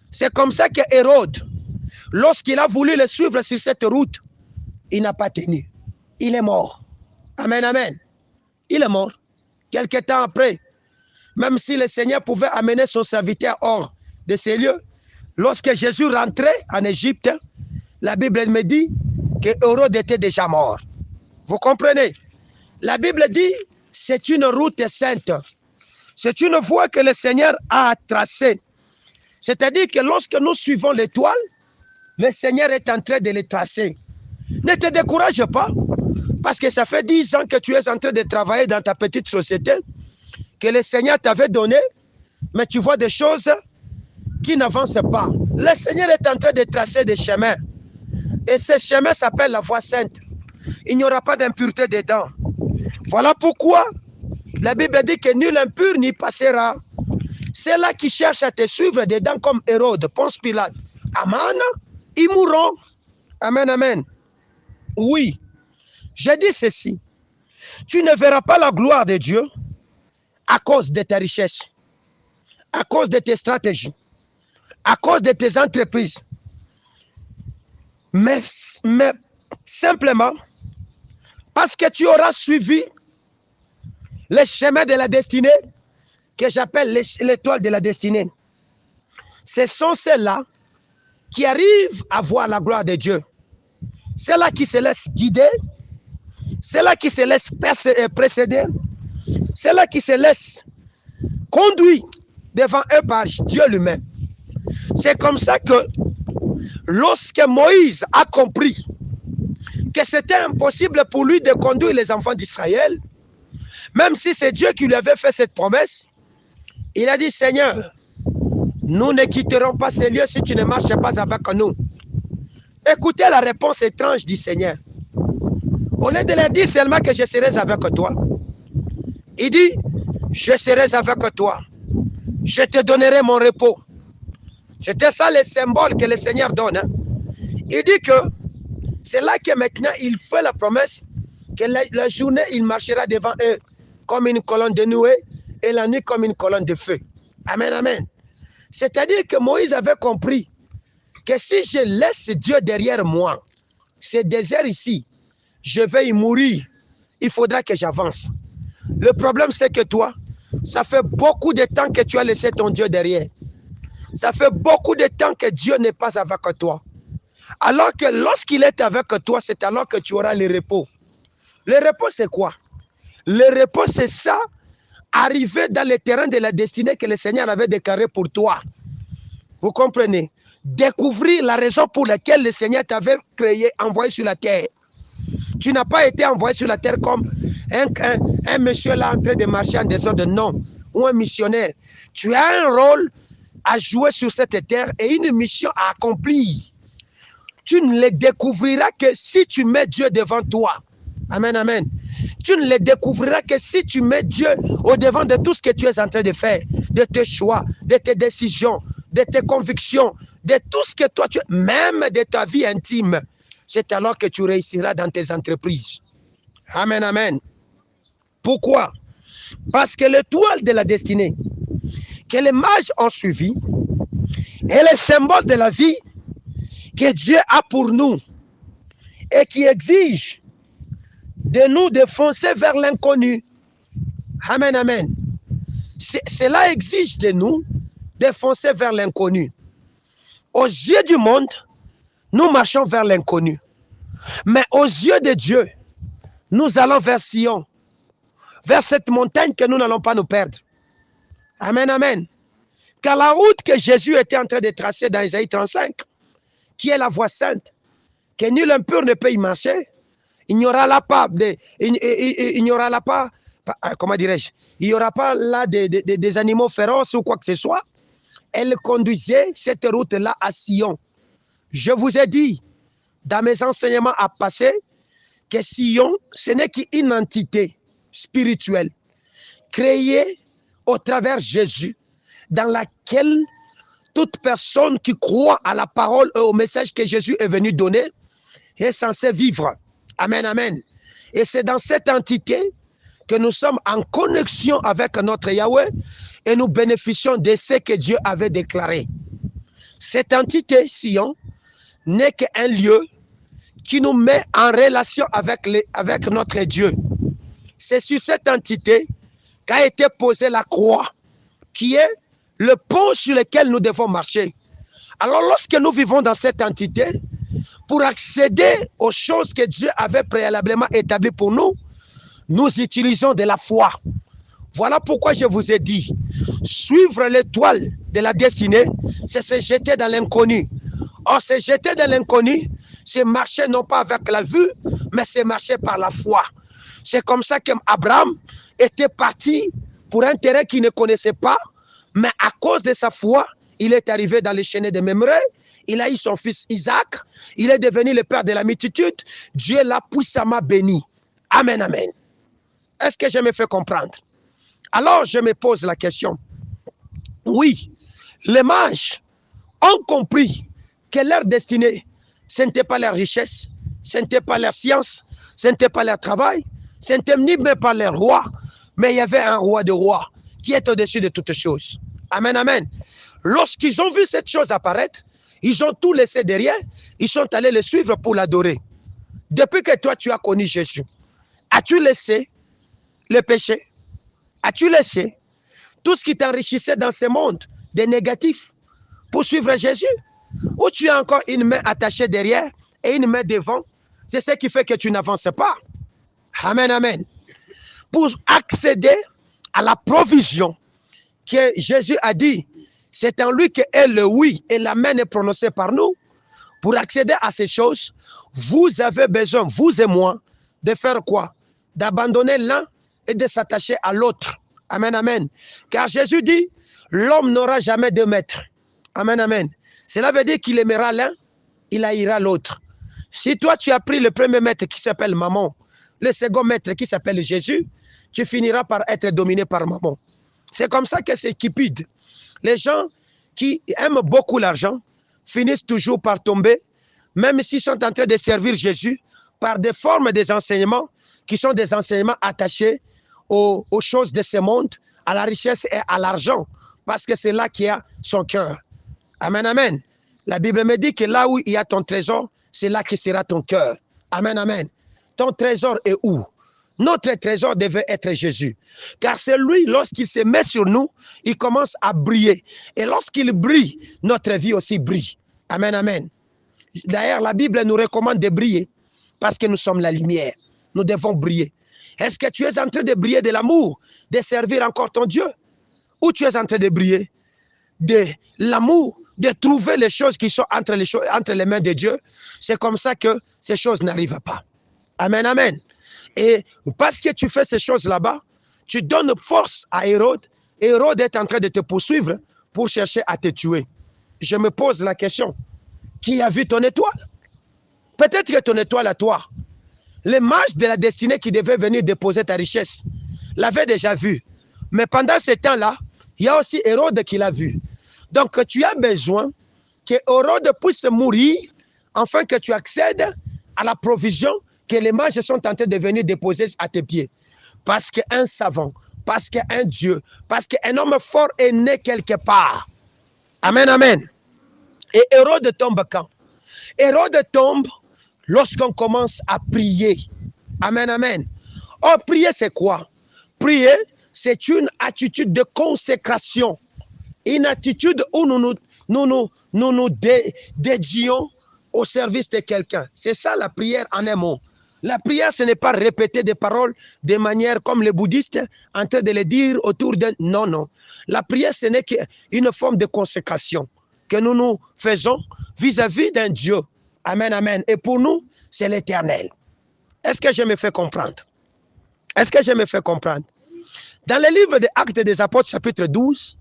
C'est comme ça que Hérode, lorsqu'il a voulu le suivre sur cette route, il n'a pas tenu. Il est mort. Amen, amen. Il est mort. Quelque temps après, même si le Seigneur pouvait amener son serviteur hors de ces lieux, lorsque Jésus rentrait en Égypte, la Bible me dit que Hérode était déjà mort. Vous comprenez? La Bible dit c'est une route sainte. C'est une voie que le Seigneur a tracée. C'est-à-dire que lorsque nous suivons l'étoile, le Seigneur est en train de les tracer. Ne te décourage pas, parce que ça fait 10 ans que tu es en train de travailler dans ta petite société, que le Seigneur t'avait donné, mais tu vois des choses qui n'avancent pas. Le Seigneur est en train de tracer des chemins. Et ce chemin s'appelle la voie sainte. Il n'y aura pas d'impureté dedans. Voilà pourquoi la Bible dit que nul impur n'y passera. C'est là qui cherchent à te suivre dedans comme Hérode, Ponce Pilate, Aman, ils mourront. Amen, amen. Oui, je dis ceci. Tu ne verras pas la gloire de Dieu à cause de tes richesses, à cause de tes stratégies, à cause de tes entreprises. Mais simplement parce que tu auras suivi le chemin de la destinée que j'appelle l'étoile de la destinée. Ce sont ceux-là qui arrivent à voir la gloire de Dieu. Ceux-là qui se laissent guider, ceux-là qui se laissent précéder, ceux-là qui se laissent conduire devant eux par Dieu lui-même. C'est comme ça que lorsque Moïse a compris que c'était impossible pour lui de conduire les enfants d'Israël, même si c'est Dieu qui lui avait fait cette promesse, il a dit, Seigneur, nous ne quitterons pas ces lieux si tu ne marches pas avec nous. Écoutez la réponse étrange du Seigneur. Au lieu de leur dire seulement que je serai avec toi, il dit, je serai avec toi. Je te donnerai mon repos. C'était ça le symbole que le Seigneur donne. Hein. Il dit que c'est là que maintenant il fait la promesse que la journée il marchera devant eux comme une colonne de nuée et la nuit comme une colonne de feu. Amen, amen. C'est-à-dire que Moïse avait compris que si je laisse Dieu derrière moi, ce désert ici, je vais y mourir. Il faudra que j'avance. Le problème, c'est que toi, ça fait beaucoup de temps que tu as laissé ton Dieu derrière. Ça fait beaucoup de temps que Dieu n'est pas avec toi. Alors que lorsqu'il est avec toi, c'est alors que tu auras le repos. Le repos, c'est quoi? Le repos, c'est ça, arriver dans le terrain de la destinée que le Seigneur avait déclaré pour toi. Vous comprenez? Découvrir la raison pour laquelle le Seigneur t'avait créé, envoyé sur la terre. Tu n'as pas été envoyé sur la terre comme un monsieur là en train de marcher en désordre, non. Ou un missionnaire. Tu as un rôle à jouer sur cette terre et une mission à accomplir. Tu ne le découvriras que si tu mets Dieu devant toi. Amen, amen. Tu ne le découvriras que si tu mets Dieu au-devant de tout ce que tu es en train de faire, de tes choix, de tes décisions, de tes convictions, de tout ce que toi tu es, même de ta vie intime. C'est alors que tu réussiras dans tes entreprises. Amen, amen. Pourquoi? Parce que l'étoile de la destinée que les mages ont suivi est le symbole de la vie que Dieu a pour nous et qui exige de nous de foncer vers l'inconnu. Amen, amen. Cela exige de nous de foncer vers l'inconnu. Aux yeux du monde, nous marchons vers l'inconnu. Mais aux yeux de Dieu, nous allons vers Sion, vers cette montagne que nous n'allons pas nous perdre. Amen, amen. Car la route que Jésus était en train de tracer dans Isaïe 35, qui est la voie sainte, que nul impur ne peut y marcher, il n'y aura là pas, comment dirais-je, il n'y aura pas là des animaux féroces ou quoi que ce soit. Elle conduisait cette route-là à Sion. Je vous ai dit, dans mes enseignements à passer, que Sion, ce n'est qu'une entité spirituelle créée au travers de Jésus, dans laquelle toute personne qui croit à la parole et au message que Jésus est venu donner est censée vivre. Amen, amen. Et c'est dans cette entité que nous sommes en connexion avec notre Yahweh et nous bénéficions de ce que Dieu avait déclaré. Cette entité, Sion, n'est qu'un lieu qui nous met en relation avec notre Dieu. C'est sur cette entité qu'a été posée la croix, qui est le pont sur lequel nous devons marcher. Alors lorsque nous vivons dans cette entité, pour accéder aux choses que Dieu avait préalablement établies pour nous, nous utilisons de la foi. Voilà pourquoi je vous ai dit, suivre l'étoile de la destinée, c'est se jeter dans l'inconnu. Or, se jeter dans l'inconnu, c'est marcher non pas avec la vue, mais c'est marcher par la foi. C'est comme ça qu'Abraham était parti pour un terrain qu'il ne connaissait pas, mais à cause de sa foi, il est arrivé dans les chaînes de Mamré, il a eu son fils Isaac, il est devenu le père de la multitude, Dieu l'a puissamment béni. Amen, amen. Est-ce que je me fais comprendre? Alors je me pose la question. Oui, les mages ont compris que leur destinée, ce n'était pas leur richesse, ce n'était pas leur science, ce n'était pas leur travail, ce n'était ni même pas leur roi, mais il y avait un roi de rois qui est au-dessus de toutes choses. Amen, amen. Lorsqu'ils ont vu cette chose apparaître, ils ont tout laissé derrière, ils sont allés le suivre pour l'adorer. Depuis que toi tu as connu Jésus, as-tu laissé le péché? As-tu laissé tout ce qui t'enrichissait dans ce monde de négatifs pour suivre Jésus? Ou tu as encore une main attachée derrière et une main devant? C'est ce qui fait que tu n'avances pas. Amen, amen. Pour accéder à la provision que Jésus a dit, c'est en lui que est le oui et l'amen est prononcé par nous. Pour accéder à ces choses, vous avez besoin, vous et moi, de faire quoi? D'abandonner l'un et de s'attacher à l'autre. Amen, amen. Car Jésus dit, l'homme n'aura jamais deux maîtres. Amen, amen. Cela veut dire qu'il aimera l'un, il haïra l'autre. Si toi tu as pris le premier maître qui s'appelle maman, le second maître qui s'appelle Jésus, tu finiras par être dominé par maman. C'est comme ça que c'est cupide. Les gens qui aiment beaucoup l'argent finissent toujours par tomber, même s'ils sont en train de servir Jésus, par des formes des enseignements qui sont des enseignements attachés aux choses de ce monde, à la richesse et à l'argent, parce que c'est là qu'il y a son cœur. Amen, amen. La Bible me dit que là où il y a ton trésor, c'est là que sera ton cœur. Amen, amen. Ton trésor est où? Notre trésor devait être Jésus. Car c'est lui, lorsqu'il se met sur nous, il commence à briller. Et lorsqu'il brille, notre vie aussi brille. Amen, amen. D'ailleurs, la Bible nous recommande de briller parce que nous sommes la lumière. Nous devons briller. Est-ce que tu es en train de briller de l'amour, de servir encore ton Dieu? Ou tu es en train de briller de l'amour, de trouver les choses qui sont entre les mains de Dieu? C'est comme ça que ces choses n'arrivent pas. Amen, amen. Et parce que tu fais ces choses là-bas, tu donnes force à Hérode. Et Hérode est en train de te poursuivre pour chercher à te tuer. Je me pose la question, qui a vu ton étoile? Peut-être que ton étoile à toi, les mages de la destinée qui devaient venir déposer ta richesse, l'avaient déjà vu. Mais pendant ce temps-là, il y a aussi Hérode qui l'a vu. Donc tu as besoin que Hérode puisse mourir afin que tu accèdes à la provision que les mages sont en train de venir déposer à tes pieds. Parce qu'un savant parce qu'un Dieu, parce qu'un homme fort est né quelque part. Amen, amen. Et Hérode tombe quand? Hérode tombe lorsqu'on commence à prier. Amen, amen. Oh, prier, c'est quoi? Prier, c'est une attitude de consécration. Une attitude où nous dédions au service de quelqu'un. C'est ça la prière en un mot. La prière, ce n'est pas répéter des paroles de manière comme les bouddhistes en train de les dire autour d'un... Non, non. La prière, ce n'est qu'une forme de consécration que nous faisons vis-à-vis d'un Dieu. Amen, amen. Et pour nous, c'est l'Éternel. Est-ce que je me fais comprendre? Est-ce que je me fais comprendre? Dans le livre des Actes des Apôtres, chapitre 12,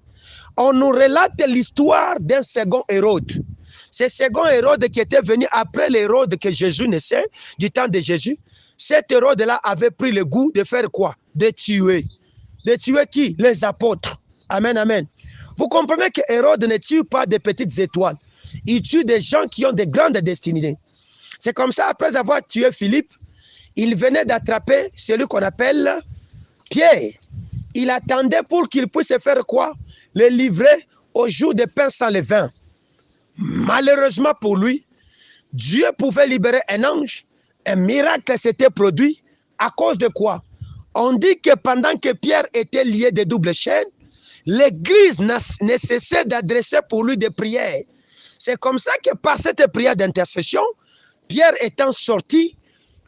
on nous relate l'histoire d'un second Hérode. Ce second Hérode qui était venu après l'Hérode que Jésus naissait, du temps de Jésus. Cet Hérode-là avait pris le goût de faire quoi? De tuer. De tuer qui? Les apôtres. Amen, amen. Vous comprenez que Hérode ne tue pas des petites étoiles. Il tue des gens qui ont de grandes destinées. C'est comme ça, après avoir tué Philippe, il venait d'attraper celui qu'on appelle Pierre. Il attendait pour qu'il puisse faire quoi? Le livrer au jour de pain sans levain. Malheureusement pour lui, Dieu pouvait libérer un ange. Un miracle s'était produit. À cause de quoi? On dit que pendant que Pierre était lié de double chaîne, l'Église ne cessait d'adresser pour lui des prières. C'est comme ça que par cette prière d'intercession, Pierre étant sorti,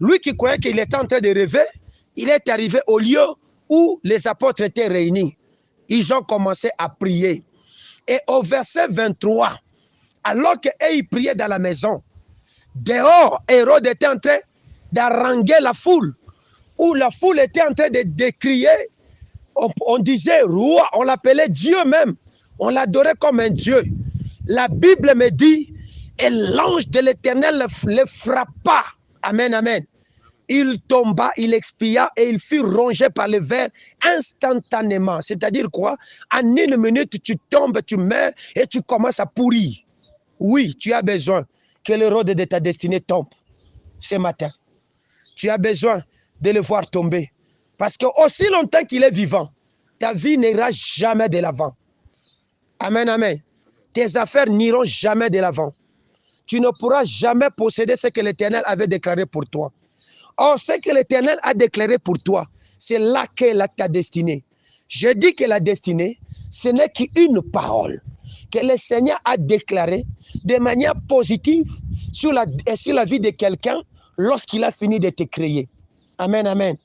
lui qui croyait qu'il était en train de rêver, il est arrivé au lieu où les apôtres étaient réunis. Ils ont commencé à prier. Et au verset 23, alors qu'ils priaient dans la maison, dehors, Hérode était en train d'haranguer la foule, où la foule était en train de décrier. On disait roi, on l'appelait Dieu même, on l'adorait comme un Dieu. La Bible me dit, et l'ange de l'Éternel le frappa. Amen, amen. Il tomba, il expia et il fut rongé par le ver instantanément. C'est-à-dire quoi? En une minute, tu tombes, tu meurs et tu commences à pourrir. Oui, tu as besoin que le rôde de ta destinée tombe ce matin. Tu as besoin de le voir tomber. Parce que aussi longtemps qu'il est vivant, ta vie n'ira jamais de l'avant. Amen, amen. Tes affaires n'iront jamais de l'avant. Tu ne pourras jamais posséder ce que l'Éternel avait déclaré pour toi. Or, ce que l'Éternel a déclaré pour toi, c'est là qu'est ta destinée. Je dis que la destinée, ce n'est qu'une parole que le Seigneur a déclarée de manière positive sur la vie de quelqu'un lorsqu'il a fini de te créer. Amen, amen.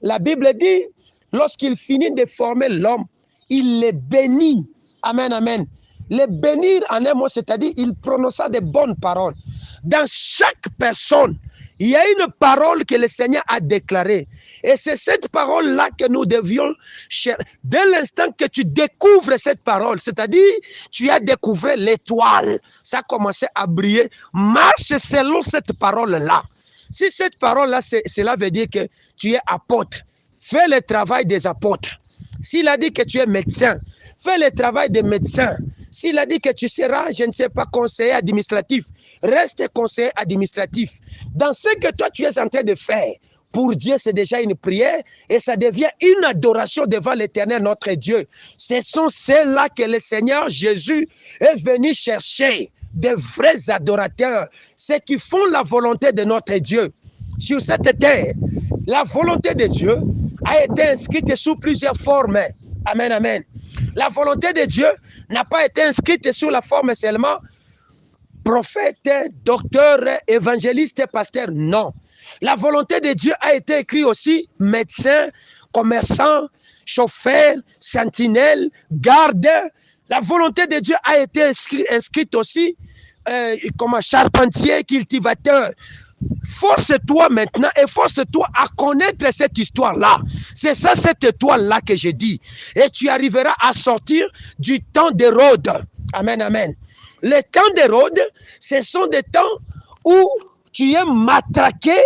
La Bible dit, lorsqu'il finit de former l'homme, il le bénit. Amen, amen. Le bénir en un mot, c'est-à-dire il prononça de bonnes paroles. Dans chaque personne, il y a une parole que le Seigneur a déclarée. Et c'est cette parole-là que nous devions chercher. Dès l'instant que tu découvres cette parole, c'est-à-dire tu as découvert l'étoile, ça a commencé à briller, marche selon cette parole-là. Si cette parole-là, cela veut dire que tu es apôtre, fais le travail des apôtres. S'il a dit que tu es médecin, fais le travail des médecins. S'il a dit que tu seras, je ne sais pas, conseiller administratif, reste conseiller administratif. Dans ce que toi tu es en train de faire, pour Dieu, c'est déjà une prière et ça devient une adoration devant l'Éternel, notre Dieu. Ce sont ceux-là que le Seigneur Jésus est venu chercher, des vrais adorateurs, ceux qui font la volonté de notre Dieu sur cette terre. La volonté de Dieu a été inscrite sous plusieurs formes. Amen, amen. La volonté de Dieu n'a pas été inscrite sous la forme seulement prophète, docteur, évangéliste, pasteur. Non. La volonté de Dieu a été écrite aussi médecin, commerçant, chauffeur, sentinelle, garde. La volonté de Dieu a été inscrite aussi comme charpentier, cultivateur. Force-toi maintenant et force-toi à connaître cette histoire-là. C'est ça, cette étoile-là que je dis. Et tu arriveras à sortir du temps d'Hérode. Amen, amen. Les temps d'Hérode, ce sont des temps où tu es matraqué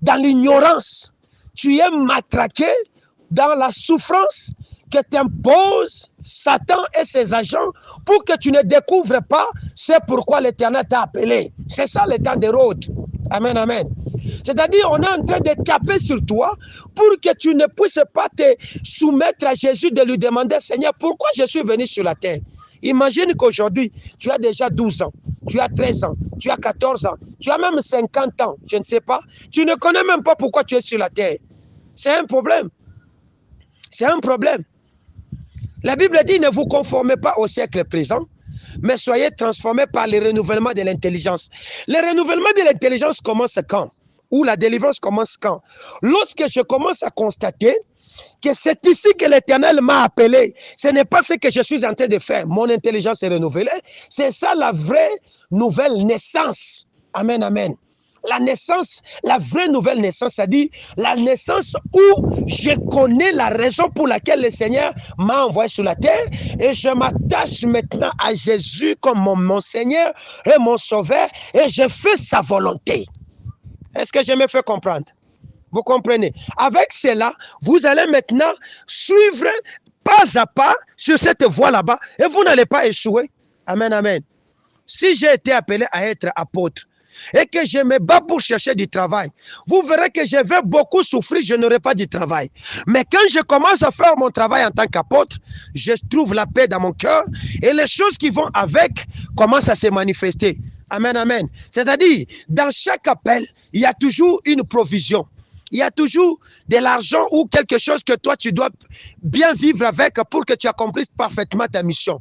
dans l'ignorance. Tu es matraqué dans la souffrance que t'impose Satan et ses agents pour que tu ne découvres pas c'est pourquoi l'Éternel t'a appelé. C'est ça le temps d'Hérode. Amen, amen. C'est-à-dire, on est en train de taper sur toi pour que tu ne puisses pas te soumettre à Jésus, de lui demander, Seigneur, pourquoi je suis venu sur la terre? Imagine qu'aujourd'hui, tu as déjà 12 ans, tu as 13 ans, tu as 14 ans, tu as même 50 ans, je ne sais pas. Tu ne connais même pas pourquoi tu es sur la terre. C'est un problème. C'est un problème. La Bible dit, ne vous conformez pas au siècle présent, mais soyez transformés par le renouvellement de l'intelligence. Le renouvellement de l'intelligence commence quand? Ou la délivrance commence quand? Lorsque je commence à constater que c'est ici que l'Éternel m'a appelé. Ce n'est pas ce que je suis en train de faire. Mon intelligence est renouvelée. C'est ça la vraie nouvelle naissance. Amen, amen. La naissance, la vraie nouvelle naissance, c'est-à-dire la naissance où je connais la raison pour laquelle le Seigneur m'a envoyé sur la terre et je m'attache maintenant à Jésus comme mon Seigneur et mon Sauveur et je fais sa volonté. Est-ce que je me fais comprendre? Vous comprenez? Avec cela, vous allez maintenant suivre pas à pas sur cette voie là-bas et vous n'allez pas échouer. Amen, amen. Si j'ai été appelé à être apôtre, et que je me bats pour chercher du travail, vous verrez que je vais beaucoup souffrir, je n'aurai pas du travail. Mais quand je commence à faire mon travail en tant qu'apôtre, je trouve la paix dans mon cœur et les choses qui vont avec commencent à se manifester. Amen, amen. C'est-à-dire, dans chaque appel, il y a toujours une provision. Il y a toujours de l'argent ou quelque chose que toi, tu dois bien vivre avec pour que tu accomplisses parfaitement ta mission.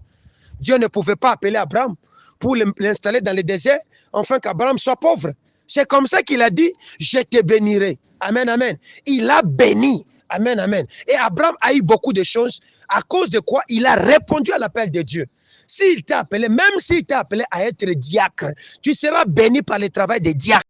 Dieu ne pouvait pas appeler Abraham pour l'installer dans le désert, afin qu'Abraham soit pauvre. C'est comme ça qu'il a dit, je te bénirai. Amen, amen. Il a béni. Amen, amen. Et Abraham a eu beaucoup de choses à cause de quoi il a répondu à l'appel de Dieu. S'il t'a appelé, même s'il t'a appelé à être diacre, tu seras béni par le travail des diacres.